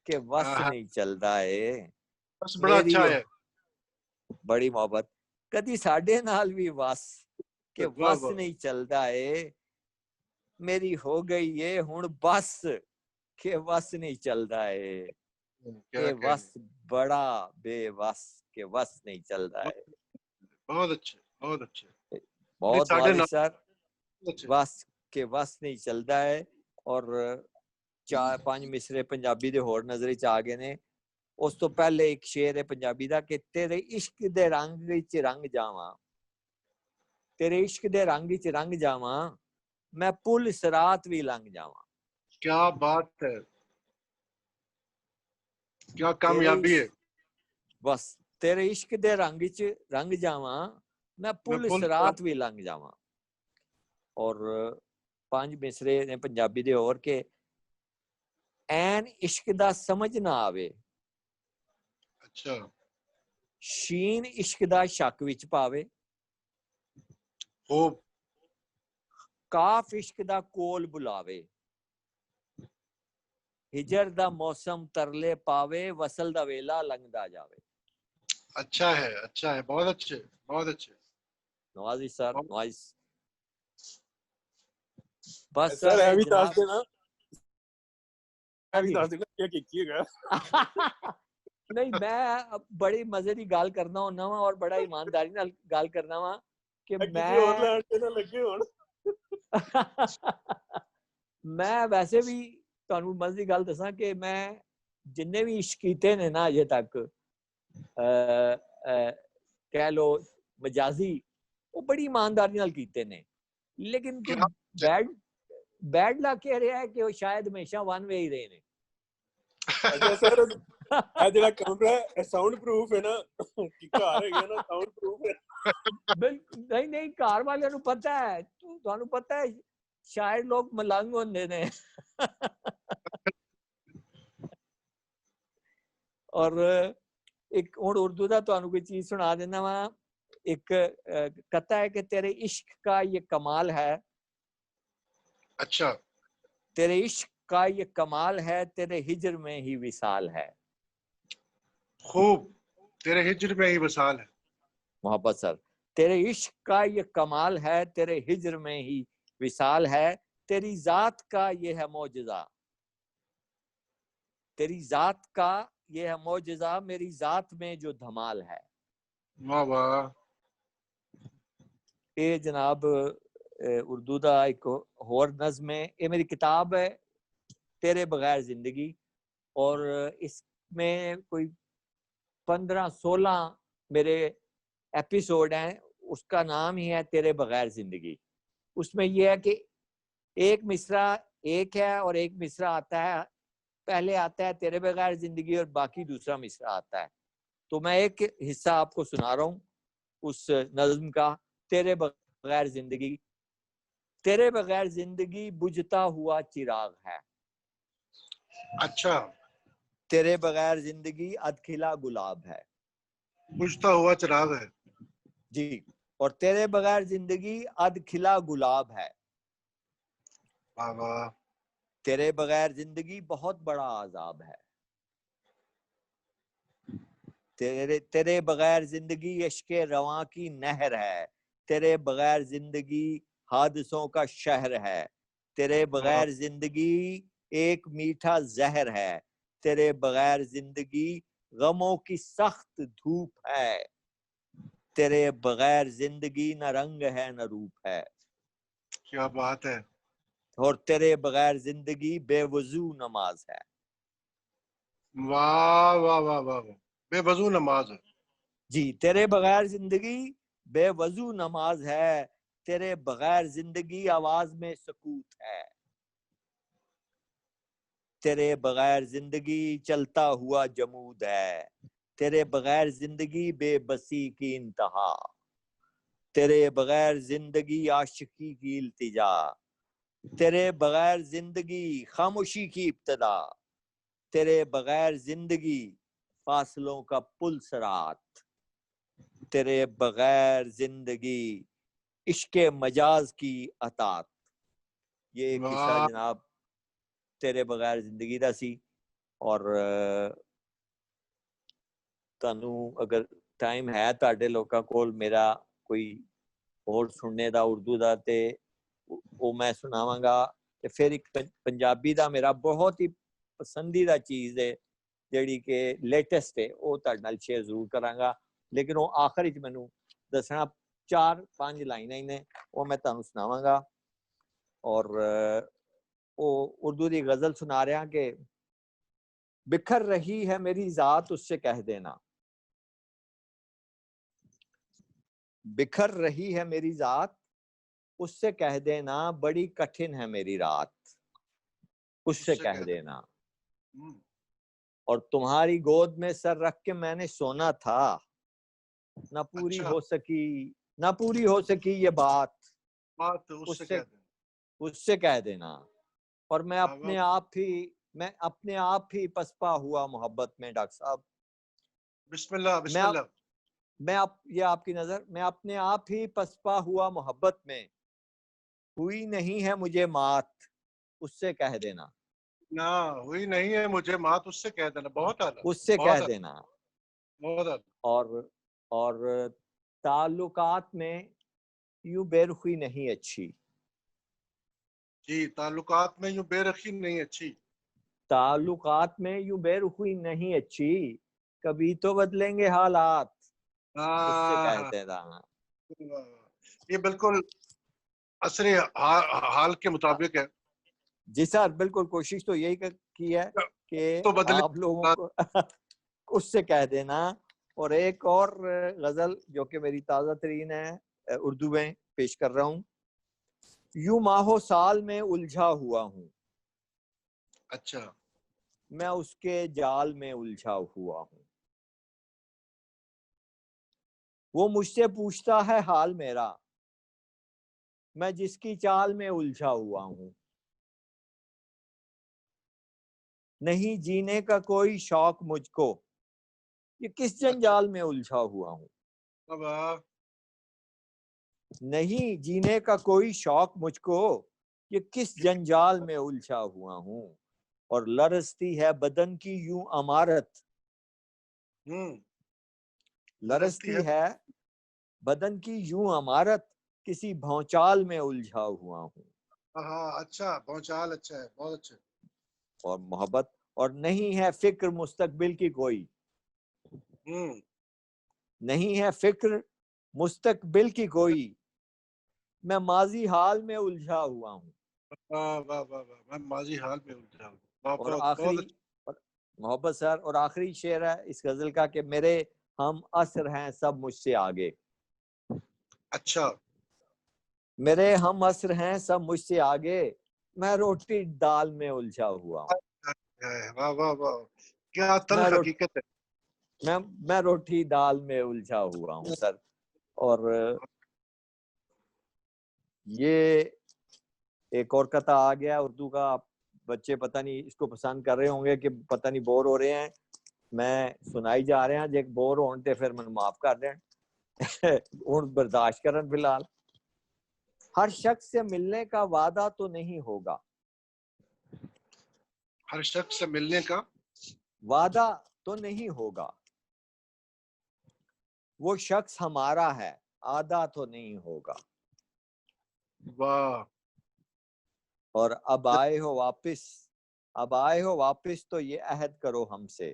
کہ وس نہیں چلدا ہے. بڑا اچھا ہے. بڑی محبت. کدی ساڈے نال بھی وس کہ وس نہیں چلدا ہے. میری ہو گئی ہے ہن بس کہ وس نہیں چلدا ہے. کہ وس بڑا بے وس کہ وس نہیں چلدا ہے. بہت اچھا بہت اچھا. بہت واضح سر. وس کہ وس نہیں چلدا ہے. اور 4-5 مصرے پنجابی دے ہور نظر وچ آ گئے نے. اس تو پہلے ایک شعر ہے پنجابی دا کہ تیرے عشق دے رنگ وچ رنگ جاواں. تیرے عشق دے رنگ وچ رنگ جاواں میں پل صراط وی لنگ جاواں. کیا بات ہے. کیا کامیابی ہے. بس تیرے عشق دے رنگ وچ رنگ جاواں میں پل صراط وی لنگ جاواں. اور 5 مصرے نے پنجابی دے اور کہ این عشق دا سمجھ نہ آوے. اچھا. شین عشق دا شک وچ پاوے. خوب. کاف عشق دا کول بلاوے. ہجر دا موسم ترلے پاوے وصل دا ویلا لنگدا جاوے. اچھا ہے اچھا ہے. بہت اچھے بہت اچھے. نوازی سر نواز. بس سر ہے بھی جناب دس دینا کیا کیجیے گا. نہیں میں بڑی مزے دی گال کرنا ہونا وا اور بڑا ایمانداری نال گال کرنا وا کہ میں ویسے بھی تانوں مزے دی گل دساں کہ میں جنے بھی عشق کیتے نے نا اجے تک کہہ لو مجازی وہ بڑی ایمانداری نال کیتے نے. لیکن بیڈ لک کہہ رہا ہے کہ وہ شاید ہمیشہ ون وے ہی رہے نے. اچھا سر اے جڑا کیمرہ ہے ساؤنڈ پروف ہے نا کہ گھر ہے نا ساؤنڈ پروف ہے. بالکل نہیں گھر والے نو پتہ ہے. تانوں پتہ ہے شاید لوگ ملنگ ہوندے نے. اور ایک ہن اردو دا تانوں کوئی چیز سنا دینا وا. ایک کہتا ہے کہ تیرے عشق کا یہ کمال ہے. اچھا. تیرے عشق کا یہ کمال ہے تیرے ہجر میں ہی وصال ہے. خوب. تیرے ہجر میں ہی وصال ہے. محبت سر. تیرے عشق کا یہ کمال ہے تیرے ہجر میں ہی وصال ہے. تیری ذات کا یہ ہے معجزہ. تیری ذات کا یہ ہے معجزہ میری ذات میں جو دھمال ہے. واہ واہ. اے جناب اردو دا ایک ہور نظم ہے. یہ میری کتاب ہے تیرے بغیر زندگی اور اس میں کوئی 15-16 میرے ایپیسوڈ ہیں. اس کا نام ہی ہے تیرے بغیر زندگی. اس میں یہ ہے کہ ایک مصرع ایک ہے اور ایک مصرع آتا ہے. پہلے آتا ہے تیرے بغیر زندگی اور باقی دوسرا مصرع آتا ہے. تو میں ایک حصہ آپ کو سنا رہا ہوں اس نظم کا. تیرے بغیر زندگی. تیرے بغیر زندگی بجھتا ہوا چراغ ہے. اچھا. تیرے بغیر زندگی ادکھلا گلاب ہے. بجھتا ہوا چراغ ہے. جی. اور تیرے بغیر زندگی ادکھلا گلاب ہے. واہ واہ. تیرے بغیر زندگی بہت بڑا عذاب ہے. تیرے بغیر زندگی عشق رواں کی نہر ہے. تیرے بغیر زندگی حادثوں کا شہر ہے. تیرے بغیر زندگی ایک میٹھا زہر ہے. تیرے بغیر زندگی غموں کی سخت دھوپ ہے، تیرے بغیر زندگی نہ رنگ ہے نہ روپ ہے. کیا بات ہے. اور تیرے بغیر زندگی بے وضو نماز ہے. واہ واہ واہ واہ واہ، بے وضو نماز ہے. جی، تیرے بغیر زندگی بے وضو نماز ہے، تیرے بغیر زندگی آواز میں سکوت ہے، تیرے بغیر زندگی چلتا ہوا جمود ہے، تیرے بغیر زندگی بے بسی کی انتہا، تیرے بغیر زندگی عاشقی کی التجا، تیرے بغیر زندگی خاموشی کی ابتدا، تیرے بغیر زندگی فاصلوں کا پل سرات، تیرے بغیر زندگی عشق مجاز کی اطاعت. یہ ایک قصہ جناب تیرے بغیر زندگی دا سی. اور تانوں اگر ٹائم ہے تاڈے لوکاں کول میرا کوئی اور سننے دا اردو دا تے وہ میں سناواں گا. تے پھر ایک پنجابی دا میرا بہت ہی پسندیدہ چیز ہے جیڑی کہ لیٹسٹ ہے، وہ تاڈے نال شیئر ضرور کراں گا، لیکن وہ آخری چ مینوں دسنا 4-5 لائناں ہی نے، وہ میں تانوں سناواں گا. اور وہ اردو دی غزل سنا رہا کہ بکھر رہی ہے میری ذات اس سے کہہ دینا، بکھر رہی ہے میری ذات اس سے کہہ دینا، بڑی کٹھن ہے میری رات اس سے کہہ دینا. اور تمہاری گود میں سر رکھ کے میں نے سونا تھا، نہ پوری ہو سکی یہ بات اس سے کہہ دینا. اور میں اپنے آپ ہی پسپا ہوا محبت میں. ڈاکٹر صاحب بسم اللہ بسم اللہ. یہ آپ کی نظر، میں اپنے آپ ہی پسپا ہوا محبت میں، ہوئی نہیں ہے مجھے مات اس سے کہہ دینا. نہ ہوئی نہیں ہے مجھے مات اس سے کہہ دینا. بہت اعلیٰ، اس سے کہہ دینا. بہت اعلیٰ. اور تعلقات میں یوں بے رخی نہیں اچھی. جی، تعلقات میں یوں بے رخی نہیں اچھی. تعلقات میں یوں بے رخی نہیں اچھی، کبھی تو بدلیں گے حالات اس سے کہہ دینا. یہ بالکل عصر حال کے مطابق ہے. جی سر، بالکل کوشش تو یہی کی ہے کہ آپ لوگوں کو اس سے کہہ دینا. اور ایک اور غزل جو کہ میری تازہ ترین ہے، اردو میں پیش کر رہا ہوں. یوں ماہو سال میں الجھا ہوا ہوں، اچھا، میں اس کے جال میں الجھا ہوا ہوں. وہ مجھ سے پوچھتا ہے حال میرا، میں جس کی چال میں الجھا ہوا ہوں. نہیں جینے کا کوئی شوق مجھ کو، یہ کس جنجال میں الجھا ہوا ہوں. نہیں جینے کا کوئی شوق مجھ کو، یہ کس جنجال میں الجھا ہوا ہوں. اور لرزتی ہے بدن کی یوں عمارت، لرزتی ہے بدن کی یوں عمارت، کسی بھونچال میں الجھا ہوا ہوں. اچھا، بھونچال اچھا ہے، بہت اچھا. اور محبت، اور نہیں ہے فکر مستقبل کی کوئی، نہیں ہے فکر مستقبل کی کوئی، میں ماضی حال میں الجھا ہوا ہوں. میں ماضی حال میں الجھا ہوں. اور آخری محبت سر، اور آخری شعر ہے اس غزل کا کہ میرے ہم عصر ہیں سب مجھ سے آگے. اچھا، میرے ہم عصر ہیں سب مجھ سے آگے، میں روٹی دال میں الجھا ہوا ہوں. واہ واہ واہ، کیا تلخ حقیقت ہے. میں روٹی دال میں الجھا ہوا ہوں سر. اور یہ ایک اور قطعہ آ گیا اردو کا، بچے پتہ نہیں اس کو پسند کر رہے ہوں گے کہ پتہ نہیں بور ہو رہے ہیں. میں سنائی جا رہے ہیں جے بور ہون تے پھر من معاف کر دیں، ہن برداشت کرن. فی الحال ہر شخص سے ملنے کا وعدہ تو نہیں ہوگا، ہر شخص سے ملنے کا وعدہ تو نہیں ہوگا، وہ شخص ہمارا ہے آدھا تو نہیں ہوگا. واہ. اور اب آئے ہو واپس تو یہ عہد کرو ہم سے،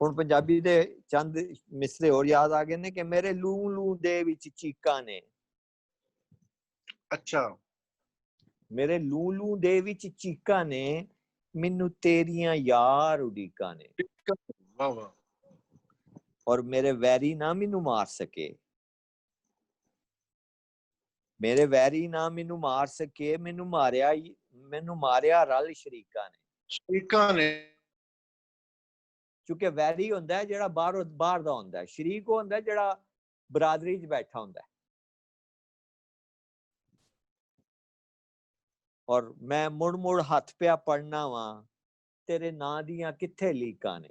ਹੁਣ ਪੰਜਾਬੀ ਦੇ ਚੰਦ ਮਿਸਰੇ ਹੋਰ ਯਾਦ ਆ ਗਏ ਨੇ ਕਿ ਮੇਰੇ ਲੂ ਲੂ ਦੇ ਵਿੱਚ ਚੀਕਾਂ ਨੇ। ਅੱਛਾ, ਮੇਰੇ ਲੂ ਲੂ ਦੇ ਵਿੱਚ ਚੀਕਾਂ ਨੇ, ਮੈਨੂੰ ਤੇਰੀਆਂ ਯਾਰ ਉਡੀਕਾਂ ਨੇ। ਵਾਹ ਵਾਹ। ਔਰ ਮੇਰੇ ਵੈਰੀ ਨਾ ਮੈਨੂੰ ਮਾਰ ਸਕੇ, ਮੇਰੇ ਵੈਰੀ ਨਾ ਮੈਨੂੰ ਮਾਰ ਸਕੇ, ਮੈਨੂੰ ਮਾਰਿਆ ਰਲ ਸ਼ਰੀਕਾਂ ਨੇ। ਕਿਉਂਕਿ ਵੈਰੀ ਹੁੰਦਾ ਹੈ ਜਿਹੜਾ ਬਾਹਰ ਦਾ ਹੁੰਦਾ ਹੈ, ਸ਼ਰੀਕ ਉਹ ਹੁੰਦਾ ਜਿਹੜਾ ਬਰਾਦਰੀ 'ਚ ਬੈਠਾ ਹੁੰਦਾ ਹੈ। ਔਰ ਮੈਂ ਮੁੜ ਹੱਥ ਪਿਆ ਪੜਨਾ ਵਾਂ, ਤੇਰੇ ਨਾਂ ਦੀਆਂ ਕਿੱਥੇ ਲੀਕਾਂ ਨੇ।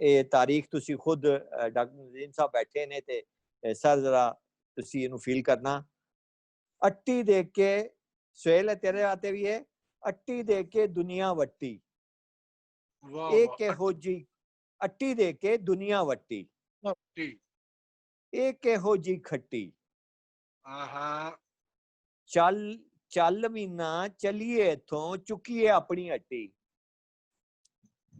ਇਹ ਤਾਰੀਖ ਤੁਸੀਂ ਖੁਦ ਡਾਕਟਰ ਨਜ਼ੀਮ ਸਾਹਿਬ ਬੈਠੇ ਨੇ ਤੇ ਸਰ ਜ਼ਰਾ ਤੁਸੀਂ ਇਹਨੂੰ ਫੀਲ ਕਰਨਾ। ਅੱਟੀ ਦੇਖ ਕੇ ਸੁਹੇਲ ਹੈ ਤੇਰੇ ਆਤੇ ਵੀ ਹੈ, ਅੱਟੀ ਦੇਖ ਕੇ ਦੁਨੀਆ ਵੱਟੀ। ਇਹ ਕਿਹੋ ਜੀ ਅੱਟੀ ਦੇਖ ਕੇ ਦੁਨੀਆ ਵੱਟੀ, ਇਹ ਕਿਹੋ ਜੀ ਖੱਟੀ। ਚੱਲ ਵੀ ਨਾ ਚਲੀਏ ਇੱਥੋਂ, ਚੁੱਕੀਏ ਆਪਣੀ ਅੱਟੀ।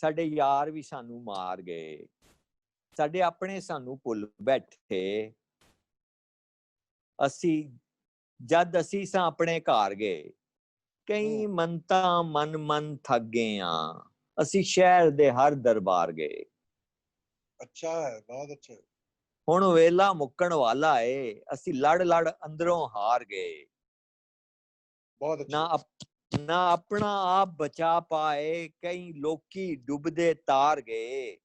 ਸਾਡੇ ਯਾਰ ਵੀ ਸਾਨੂੰ ਮਾਰ ਗਏ, ਸਾਡੇ ਆਪਣੇ ਸਾਨੂੰ ਭੁੱਲ ਬੈਠੇ। ਜਦ ਅਸੀਂ ਸਾਂ ਆਪਣੇ ਘਰ ਗਏ, ਕਈ ਮੰਨਤਾਂ ਮਨ ਥੱਕ ਗਏ ਆ, ਅਸੀਂ ਸ਼ਹਿਰ ਦੇ ਹਰ ਦਰਬਾਰ ਗਏ। ਅੱਛਾ ਹੈ, ਬਹੁਤ ਅੱਛਾ। ਹੁਣ ਵੇਲਾ ਮੁੱਕਣ ਵਾਲਾ ਏ, ਅਸੀਂ ਲੜ ਅੰਦਰੋਂ ਹਾਰ ਗਏ। ਬਹੁਤ ਅੱਛਾ। ਨਾ ਆਪਣਾ ਆਪ ਬਚਾ ਪਾਏ, ਕਈ ਲੋਕੀ ਡੁੱਬਦੇ ਤਾਰ ਗਏ।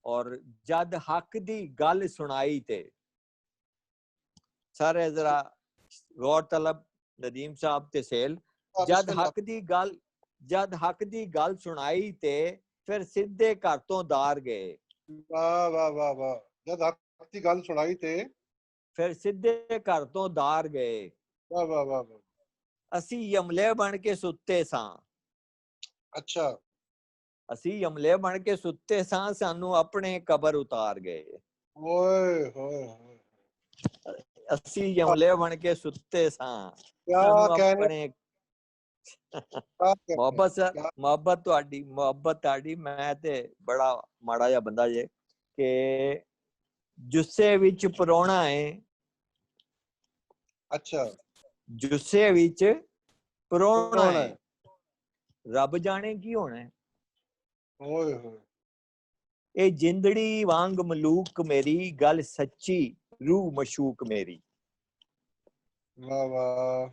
ਔਰ ਜਦ ਹੱਕ ਦੀ ਗੱਲ ਸੁਣਾਈ ਤੇ, ਸਾਰੇ ਜ਼ਰਾ ਗੌਰ ਤਲਬ ਨਦੀਮ ਸਾਹਿਬ ਤੇ ਸੇਲ, ਜਦ ਹੱਕ ਦੀ ਗੱਲ ਸੁਣਾਈ ਤੇ ਫਿਰ ਸਿੱਧੇ ਘਰ ਤੋਂ ਦਾਰ ਗਏ। ਵਾਹ ਵਾਹ ਵਾਹ ਵਾਹ। ਜਦ ਹੱਕ ਦੀ ਗੱਲ ਸੁਣਾਈ ਤੇ ਫਿਰ ਸਿੱਧੇ ਘਰ ਤੋਂ ਦਾਰ ਗਏ। ਵਾਹ ਵਾਹ ਵਾਹ ਵਾਹ। ਅਸੀਂ ਯਮਲੇ ਬਣ ਕੇ ਸੁੱਤੇ ਸਾਂ। ਅੱਛਾ, ਅਸੀਂ ਯਮਲੇ ਬਣ ਕੇ ਸੁੱਤੇ ਸਾਂ, ਸਾਨੂੰ ਆਪਣੇ ਕਬਰ ਉਤਾਰ ਗਏ। ਓਏ ਹੋਏ ਹੋਏ। ਅਸੀਂ ਯਮਲੇ ਬਣ ਕੇ ਸੁੱਤੇ ਸਾਂ, ਸਾਨੂੰ ਆਪਣੇ। ਮੁਹੱਬਤ ਤੁਹਾਡੀ ਮੈਂ ਤੇ ਬੜਾ ਮਾੜਾ ਜਿਹਾ ਬੰਦਾ ਜੇ ਕਿ ਜੁੱਸੇ ਵਿੱਚ ਪਰੋਣਾ ਹੈ। ਅੱਛਾ, ਜੁੱਸੇ ਵਿੱਚ ਪਰੋਣਾ ਹੈ, ਰੱਬ ਜਾਣੇ ਕੀ ਹੋਣਾ ਹੈ। ਓਏ ਹੋਏ। اے جندڑی وانگ ملوک میری گل سچی روح مشوق میری. واہ واہ.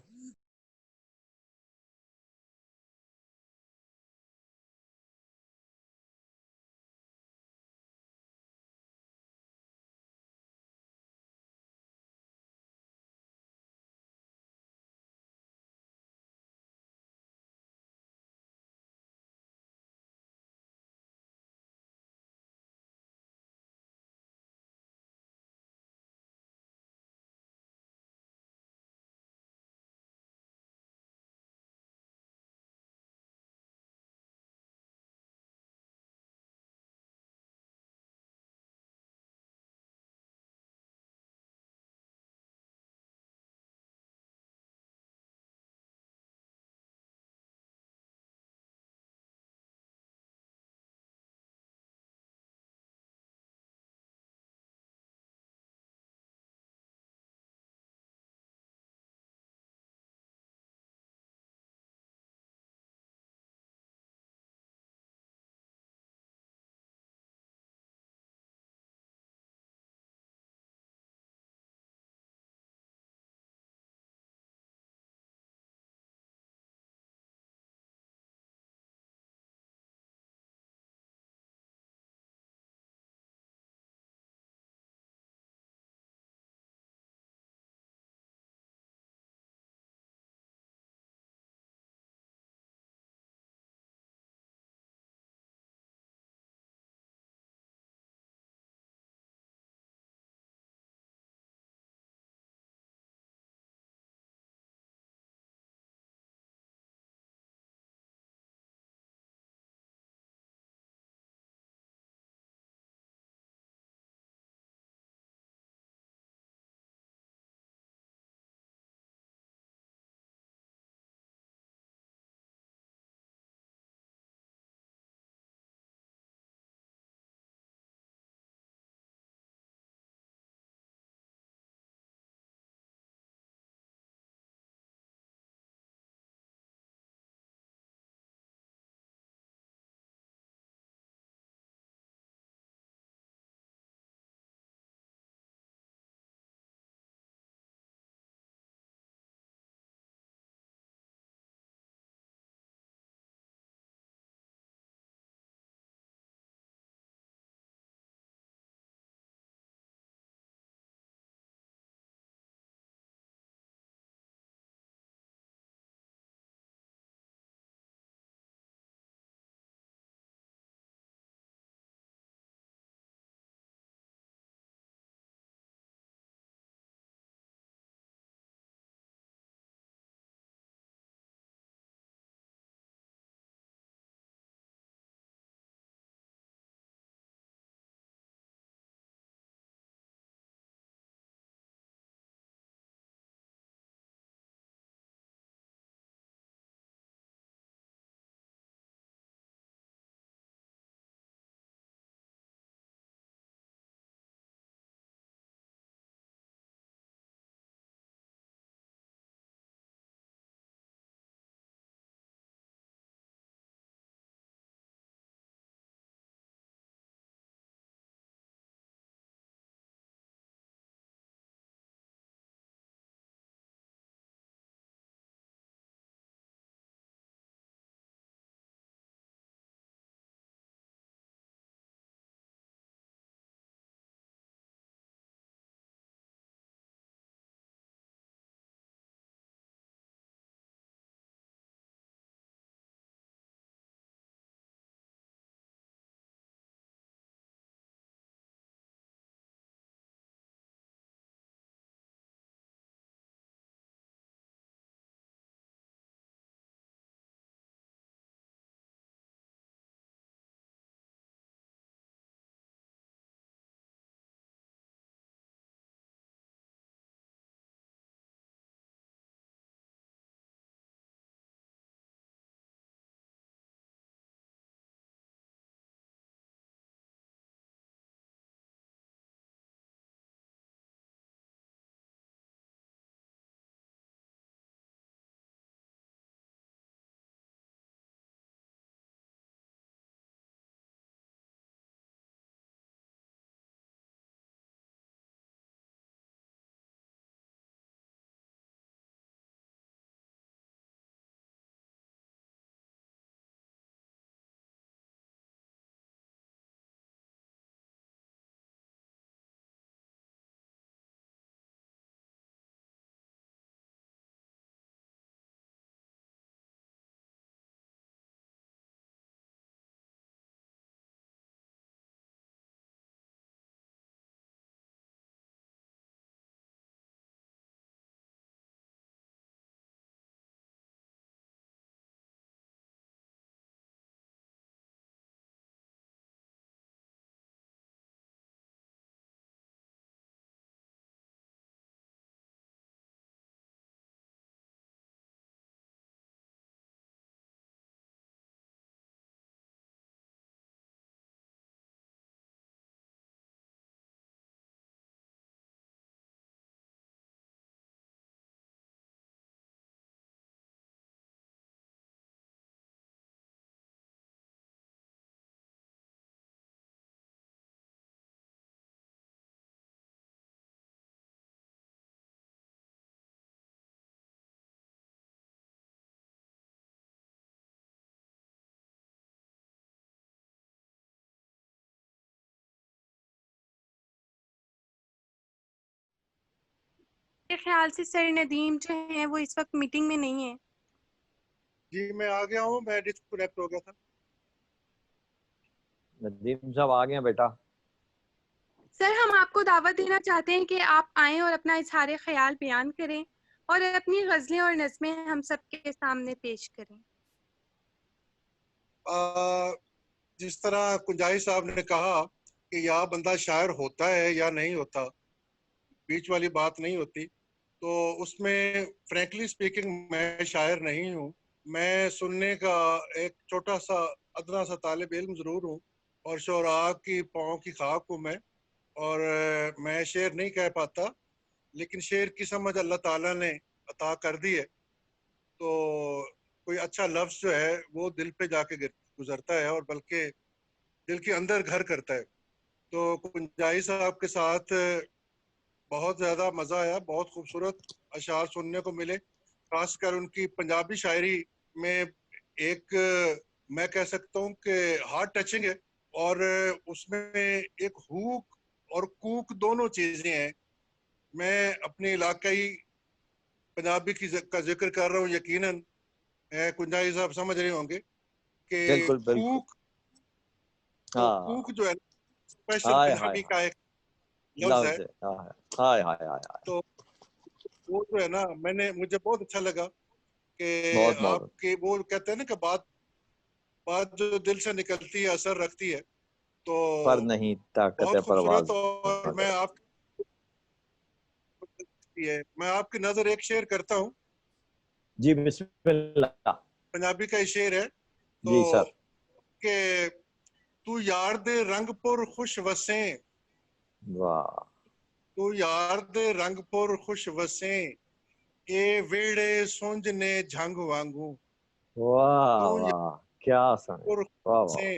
خیال سے سر ندیم جو ہیں وہ اس وقت میٹنگ میں نہیں ہیں۔ جی میں آ گیا ہوں، میں ڈسکنیکٹ ہو گیا تھا۔ ندیم صاحب آ گئے بیٹا۔ سر ہم آپ کو دعوت دینا چاہتے ہیں کہ آپ آئیں اور اپنا اظہار خیال بیان کریں اور اپنی غزلیں اور نظمیں ہم سب کے سامنے پیش کریں۔ جس طرح کنجائی صاحب نے کہا کہ یا بندہ شاعر ہوتا ہے یا نہیں ہوتا، بیچ والی بات نہیں ہوتی، تو اس میں فرینکلی سپیکنگ میں شاعر نہیں ہوں، میں سننے کا ایک چھوٹا سا ادنا سا طالب علم ضرور ہوں، اور شعراء کی پاؤں کی خاک ہوں میں، اور میں شعر نہیں کہہ پاتا، لیکن شعر کی سمجھ اللہ تعالیٰ نے عطا کر دی ہے، تو کوئی اچھا لفظ جو ہے وہ دل پہ جا کے گزرتا ہے اور بلکہ دل کے اندر گھر کرتا ہے۔ تو کنجائی صاحب کے ساتھ بہت زیادہ مزہ آیا، بہت خوبصورت اشعار سننے کو ملے، خاص کر ان کی پنجابی شاعری میں ایک میں کہہ سکتا ہوں کہ ہارٹ ٹچنگ ہے، اور اس میں ایک ہوک اور کوک دونوں چیزیں ہیں۔ میں اپنے علاقائی پنجابی کا ذکر کر رہا ہوں، یقیناً کنجائی صاحب سمجھ رہے ہوں گے کہ بالکل بالکل کوک، ہاں کوک جو ہے اسپیشل ہائے ہائے پنجابی کا ایک لفظ ہے، ہائے ہائے ہائے تو وہ جو ہے نا مجھے بہت اچھا لگا کہ بہت بہت آپ کے وہ کہتے ہیں نا کہ بات جو دل سے نکلتی ہے اثر رکھتی ہے، تو پر نہیں طاقت بہت خوبصورت، پرواز۔ اور میں آپ کی نظر ایک شعر کرتا ہوں، جی بسم اللہ۔ پنجابی کا شعر ہے تو جی سر۔ کہ تو یار دے رنگ پر خوش وسیں، واہ تو یار دے رنگ پر خوش وسیں، اے ویڑے سونج نے جھنگ وانگوں، واہ تو واہ کیا سنے، پر واہ واہ وسیں،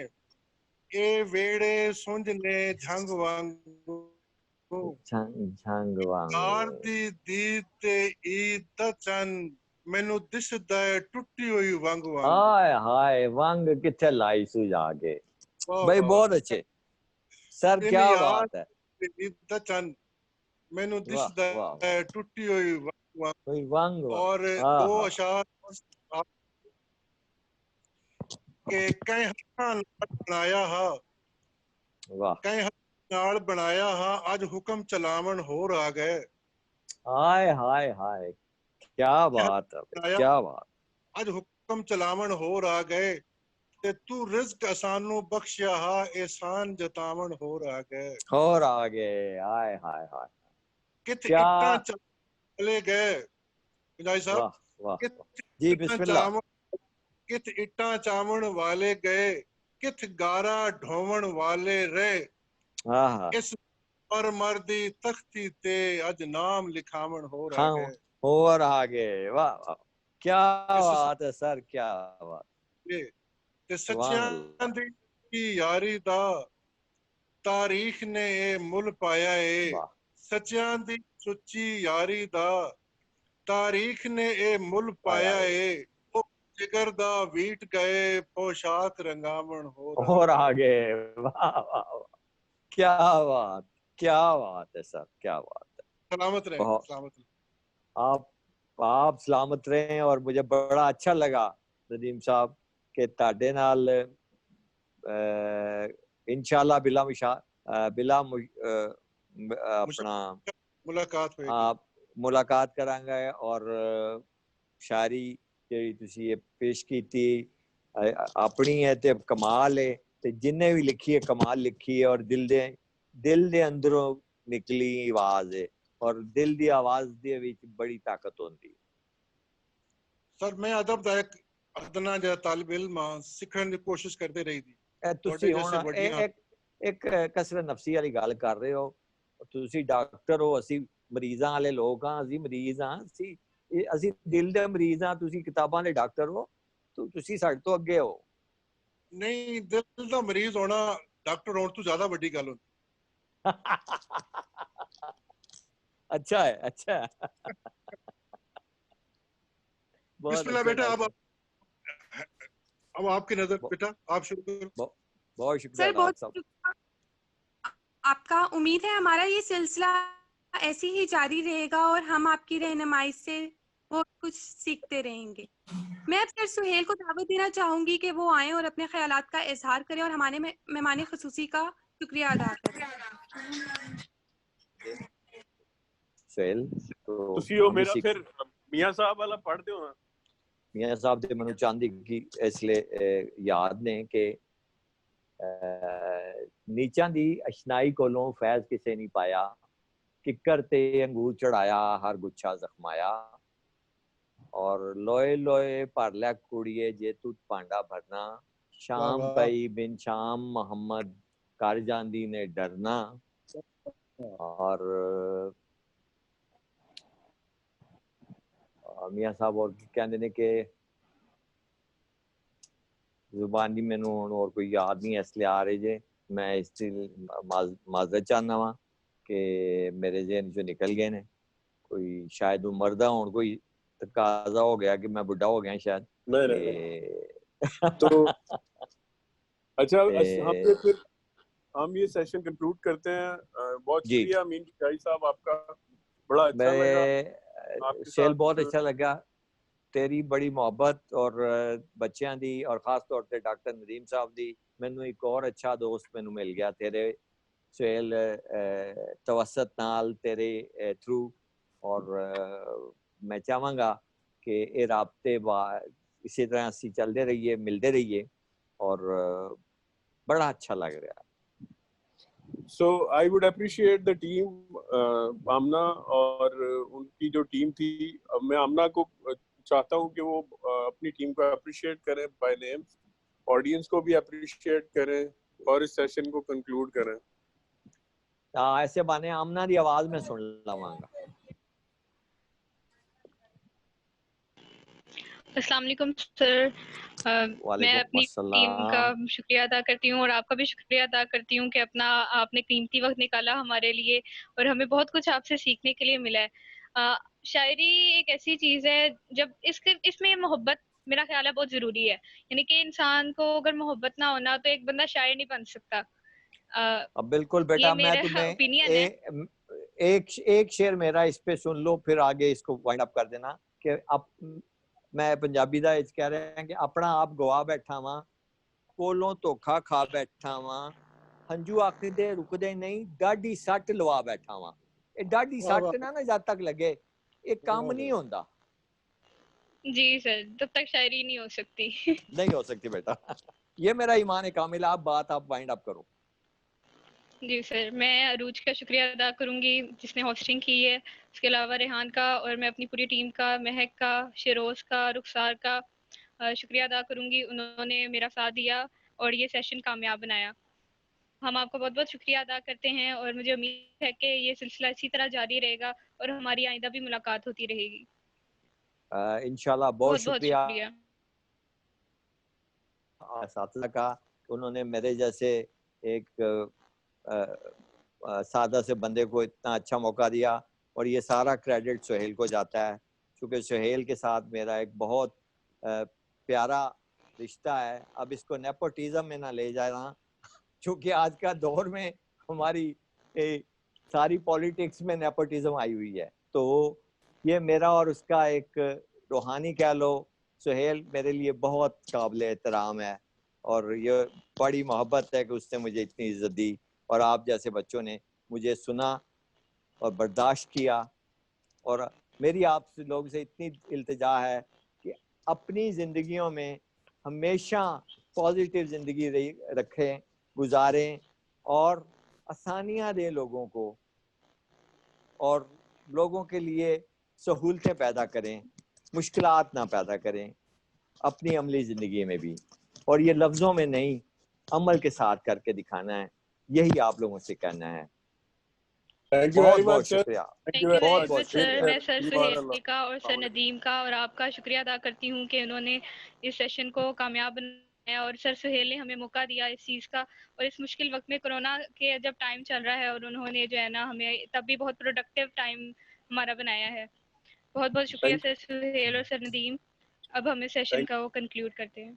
اے ویڑے سونج نے جھنگ وانگوں، جھنگ یار وانگو۔ دی دید تے عید دا چند مینوں دسدا ہے ٹٹی ہوئی ونگ وانگوں۔ ہائے ہائے ونگ کتھے لائی سو جا کے، واہ بھائی واہ، بہت اچھے سر، ان کیا یار بات ہے، دی عید دا چند مینوں واہ دسدا واہ ہے ٹٹی ہوئی ونگ وانگوں۔ کوئی ونگ ونگ، اور ہاں دو ہاں اشعار کہ کہیں ہاتھاں نال بنایا ہا، واہ، کہیں ہاتھاں نال بنایا ہا، اج حکم چلاون ہور آ گئے، ہائے ہائے ہائے کیا بات ہے بھائی، بنایا کیا بات۔ اج حکم چلاون ہور آ گئے، تے تو رزق اسانوں بخشیا ہا، احسان جتاون ہور آ گئے، اور آگے، ہائے ہائے ہائے کت کیا، اٹاں چلے گئے، کنجائی صاحب، واہ واہ کت واہ۔ جی اٹاں بسم اللہ۔ چاون، کت اٹاں چاون والے گئے، کت گارا ڈھوون والے رہے، ہاں ہاں اس پر مردی تختی تے اج نام لکھاون ہور آ ہاں گئے، اور آگے، واہ واہ کیا اس بات ہے سر، کیا بات، تے سبحان اللہ۔ سچیاں دی یاری دا تاریخ نے اے مل پایا اے، واہ سچیاں دی سچی یاری دا تاریخ نے اے مل پایا اے، او جگر دا ویٹ گئے پوشاک رنگاون ہور آ اور گئے۔ آگے، واہ واہ واہ کیا بات، کیا بات ہے سر، کیا بات ہے، سلامت رہیں، بہت سلامت رہیں۔ آپ سلامت رہیں، اور مجھے بڑا اچھا لگا ندیم صاحب کہ تاڈے نال انشاءاللہ بلا اپنا ملاقات ہوئے گی۔ ملاقات کرانگا، اور شاعری جڑی تسی یہ پیش کیتی اپنی ہے تے کمال ہے، تے جننے بھی لکھی ہے کمال لکھی ہے، اور دل دے اندروں نکلی آواز ہے، اور دل دی آواز دے وچ بڑی طاقت ہوندی ہے۔ سر میں ادب دا ایک ادنا جہا طالب علم ہاں، سکھن دی کوشش کرتے رہی دی، تسی جیسے ہن وڈیاں ایک کثرت نفسی والی گل کر رہے ہو، تسی ڈاکٹر ہو، اسی مریضاں والے لوگ ہاں، اسی مریض ہاں، اسی دل دے مریض ہاں، تسی کتاباں دے ڈاکٹر ہو، تو تسی ساڈے تو اگے ہو۔ نہیں، دل دا مریض ہونا ڈاکٹر ہون تو زیادہ بڑی گل ہوندی۔ اچھا ہے، اچھا ہے، بسم بہت اللہ اچھے بیٹا، ڈاکٹر، اب آپ کی نظر، بیٹا آپ شروع کرو۔ بہت شکریہ سر ڈاکٹر بہت صاحب۔ آپ کا، امید ہے ہمارا یہ سلسلہ ایسی ہی جاری رہے گا اور ہم آپ کی رہنمائی سے وہ کچھ سیکھتے رہیں گے. میں اب سر سہیل کو دعوت دینا چاہوں گی کہ وہ آئیں اور اپنے خیالات کا اظہار کریں اور ہمارے مہمان خصوصی کا شکریہ ادا کریں. سہیل تو تسی ہو ہم ہی میرا سیکھ پھر میاں صاحب والا پڑھ دیو نا. میاں صاحب دے منو چاندی کی اس لیے یاد نے کہ نیچاں دی اشنائی کولوں فیض کسے نہیں پایا, ککر تے انگور چڑھایا ہر گچھا زخمایا, اور لوئے لوئے پر لیا کڑیے جے تو پانڈا بھرنا, شام پئی بن شام محمد کر جاندی نے ڈرنا. اور میاں صاحب اور کہندے نے کہ زبان دی مینوں ہن اور کوئی یاد نہیں اس لیے آ رہے جے, میں اس سے معذرت چاہنا وا کہ میرے ذہن چوں نکل گئے نے. کوئی شاید عمر دا ہن کوئی تقاضا ہو گیا کہ میں بڈھا ہو گیا شاید. تو اچھا ہم یہ سیشن کنکلوڈ کرتے ہیں. بہت شکریہ امین کنجائی صاحب آپ کا, بڑا اچھا لگا سیل, بہت اچھا لگا. تیری بڑی محبت اور بچیاں دی اور خاص طور تے ڈاکٹر ندیم صاحب دی. مینوں ایک اور اچھا دوست مینوں مل گیا تیرے سہیل توسط نال, تیرے تھرو. اور میں چاہواں گا کہ یہ رابطے اسی طرح اسی چلتے رہیے, ملتے رہیے, اور بڑا اچھا لگ رہا. So I would appreciate the team, Amna اور ان کی جو ٹیم تھی. میں آمنہ کو چاہتا ہوں کہ وہ اپنی ٹیم کو اپریشیٹ کریں بائی نیم, آڈینس کو بھی اپریشیٹ کریں اور اس سیشن کو کنکلوڈ کریں. ایسے بانے آمنہ دی آواز میں سن لواں گا. السلام علیکم سر. میں اپنی ٹیم کا شکریہ ادا کرتی ہوں اور آپ کا بھی شکریہ ادا کرتی ہوں کہ آپ نے قیمتی وقت نکالا ہمارے لیے, اور ہمیں بہت کچھ آپ سے سیکھنے کے لیے ملا ہے. شاعری ایک ایسی چیز ہے جب اس میں محبت میرا خیال ہے بہت ضروری ہے. یعنی کہ انسان کو اگر محبت نہ ہونا تو ایک بندہ شاعر نہیں بن سکتا. بالکل بیٹا, میں تمہیں ایک شعر میرا اس پہ سن لو, پھر آگے اس کو وائنڈ اپ کر دینا. کہ میں پنجابی دا کہہ رہے ہیں کہ اپنا آپ گوا بیٹھا وا, کولوں دھوکھا کھا بیٹھا وا, ہنجو آکھدے رکدے نہیں, ڈاڈی سٹ لوا بیٹھا وا. یہ ڈاڈی سٹ نہ جد تک لگے یہ کام نہیں ہوندا. جی سر, جب تک شاعری نہیں ہو سکتی. نہیں ہو سکتی بیٹا, یہ میرا ایمان کامل. آپ بات آپ وائنڈ اپ کرو. جی سر, میں عروج کا شکریہ ادا کروں گی جس نے ہوسٹنگ کی ہے, اس کے علاوہ ریحان کا, اور میں اپنی پوری ٹیم کا, مہک کا, شیروز کا, رخسار کا شکریہ ادا کروں گی. انہوں نے میرا ساتھ دیا اور یہ سیشن کامیاب بنایا. ہم آپ کا بہت بہت شکریہ ادا کرتے ہیں, اور مجھے امید ہے کہ یہ سلسلہ اسی طرح جاری رہے گا اور ہماری آئندہ بھی ملاقات ہوتی رہے گی. انشاءاللہ. بہت شکریہ اساتذہ کا, انہوں نے میرے جیسے ایک سادہ سے بندے کو اتنا اچھا موقع دیا. اور یہ سارا کریڈٹ سہیل کو جاتا ہے, چونکہ سہیل کے ساتھ میرا ایک بہت پیارا رشتہ ہے. اب اس کو نیپوٹیزم میں نہ لے جانا, چونکہ آج کا دور میں ہماری ساری پولیٹکس میں نیپوٹیزم آئی ہوئی ہے. تو یہ میرا اور اس کا ایک روحانی کہہ لو. سہیل میرے لیے بہت قابل احترام ہے, اور یہ بڑی محبت ہے کہ اس نے مجھے اتنی عزت دی, اور آپ جیسے بچوں نے مجھے سنا اور برداشت کیا. اور میری آپ سے لوگ سے اتنی التجا ہے کہ اپنی زندگیوں میں ہمیشہ پازیٹیو زندگی رکھیں, گزاریں, اور آسانیاں دیں لوگوں کو, اور لوگوں کے لیے سہولتیں پیدا کریں, مشکلات نہ پیدا کریں اپنی عملی زندگی میں بھی. اور یہ لفظوں میں نہیں, عمل کے ساتھ کر کے دکھانا ہے. یہی آپ لوگوں سے کہنا ہے. بہت بہت شکریہ. بہت بہت سر. میں سر سہیل کا اور سر ندیم کا اور آپ کا شکریہ ادا کرتی ہوں کہ انہوں نے اس سیشن کو کامیاب بنایا, اور سر سہیل نے ہمیں موقع دیا اس چیز کا, اور اس مشکل وقت میں کورونا کے جب ٹائم چل رہا ہے, اور انہوں نے جو ہے نا ہمیں تب بھی بہت پروڈکٹیو ٹائم ہمارا بنایا ہے. بہت بہت شکریہ سر سہیل اور سر ندیم. اب ہم اس سیشن کا وہ کنکلیوڈ کرتے ہیں.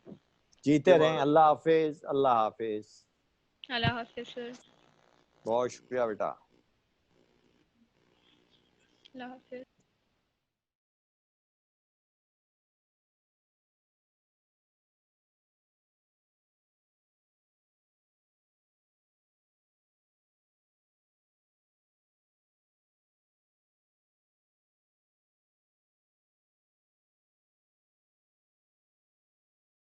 جیتے رہیں. اللہ حافظ. اللہ حافظ. اللہ حافظ سر. بہت شکریہ بیٹا. اللہ حافظ.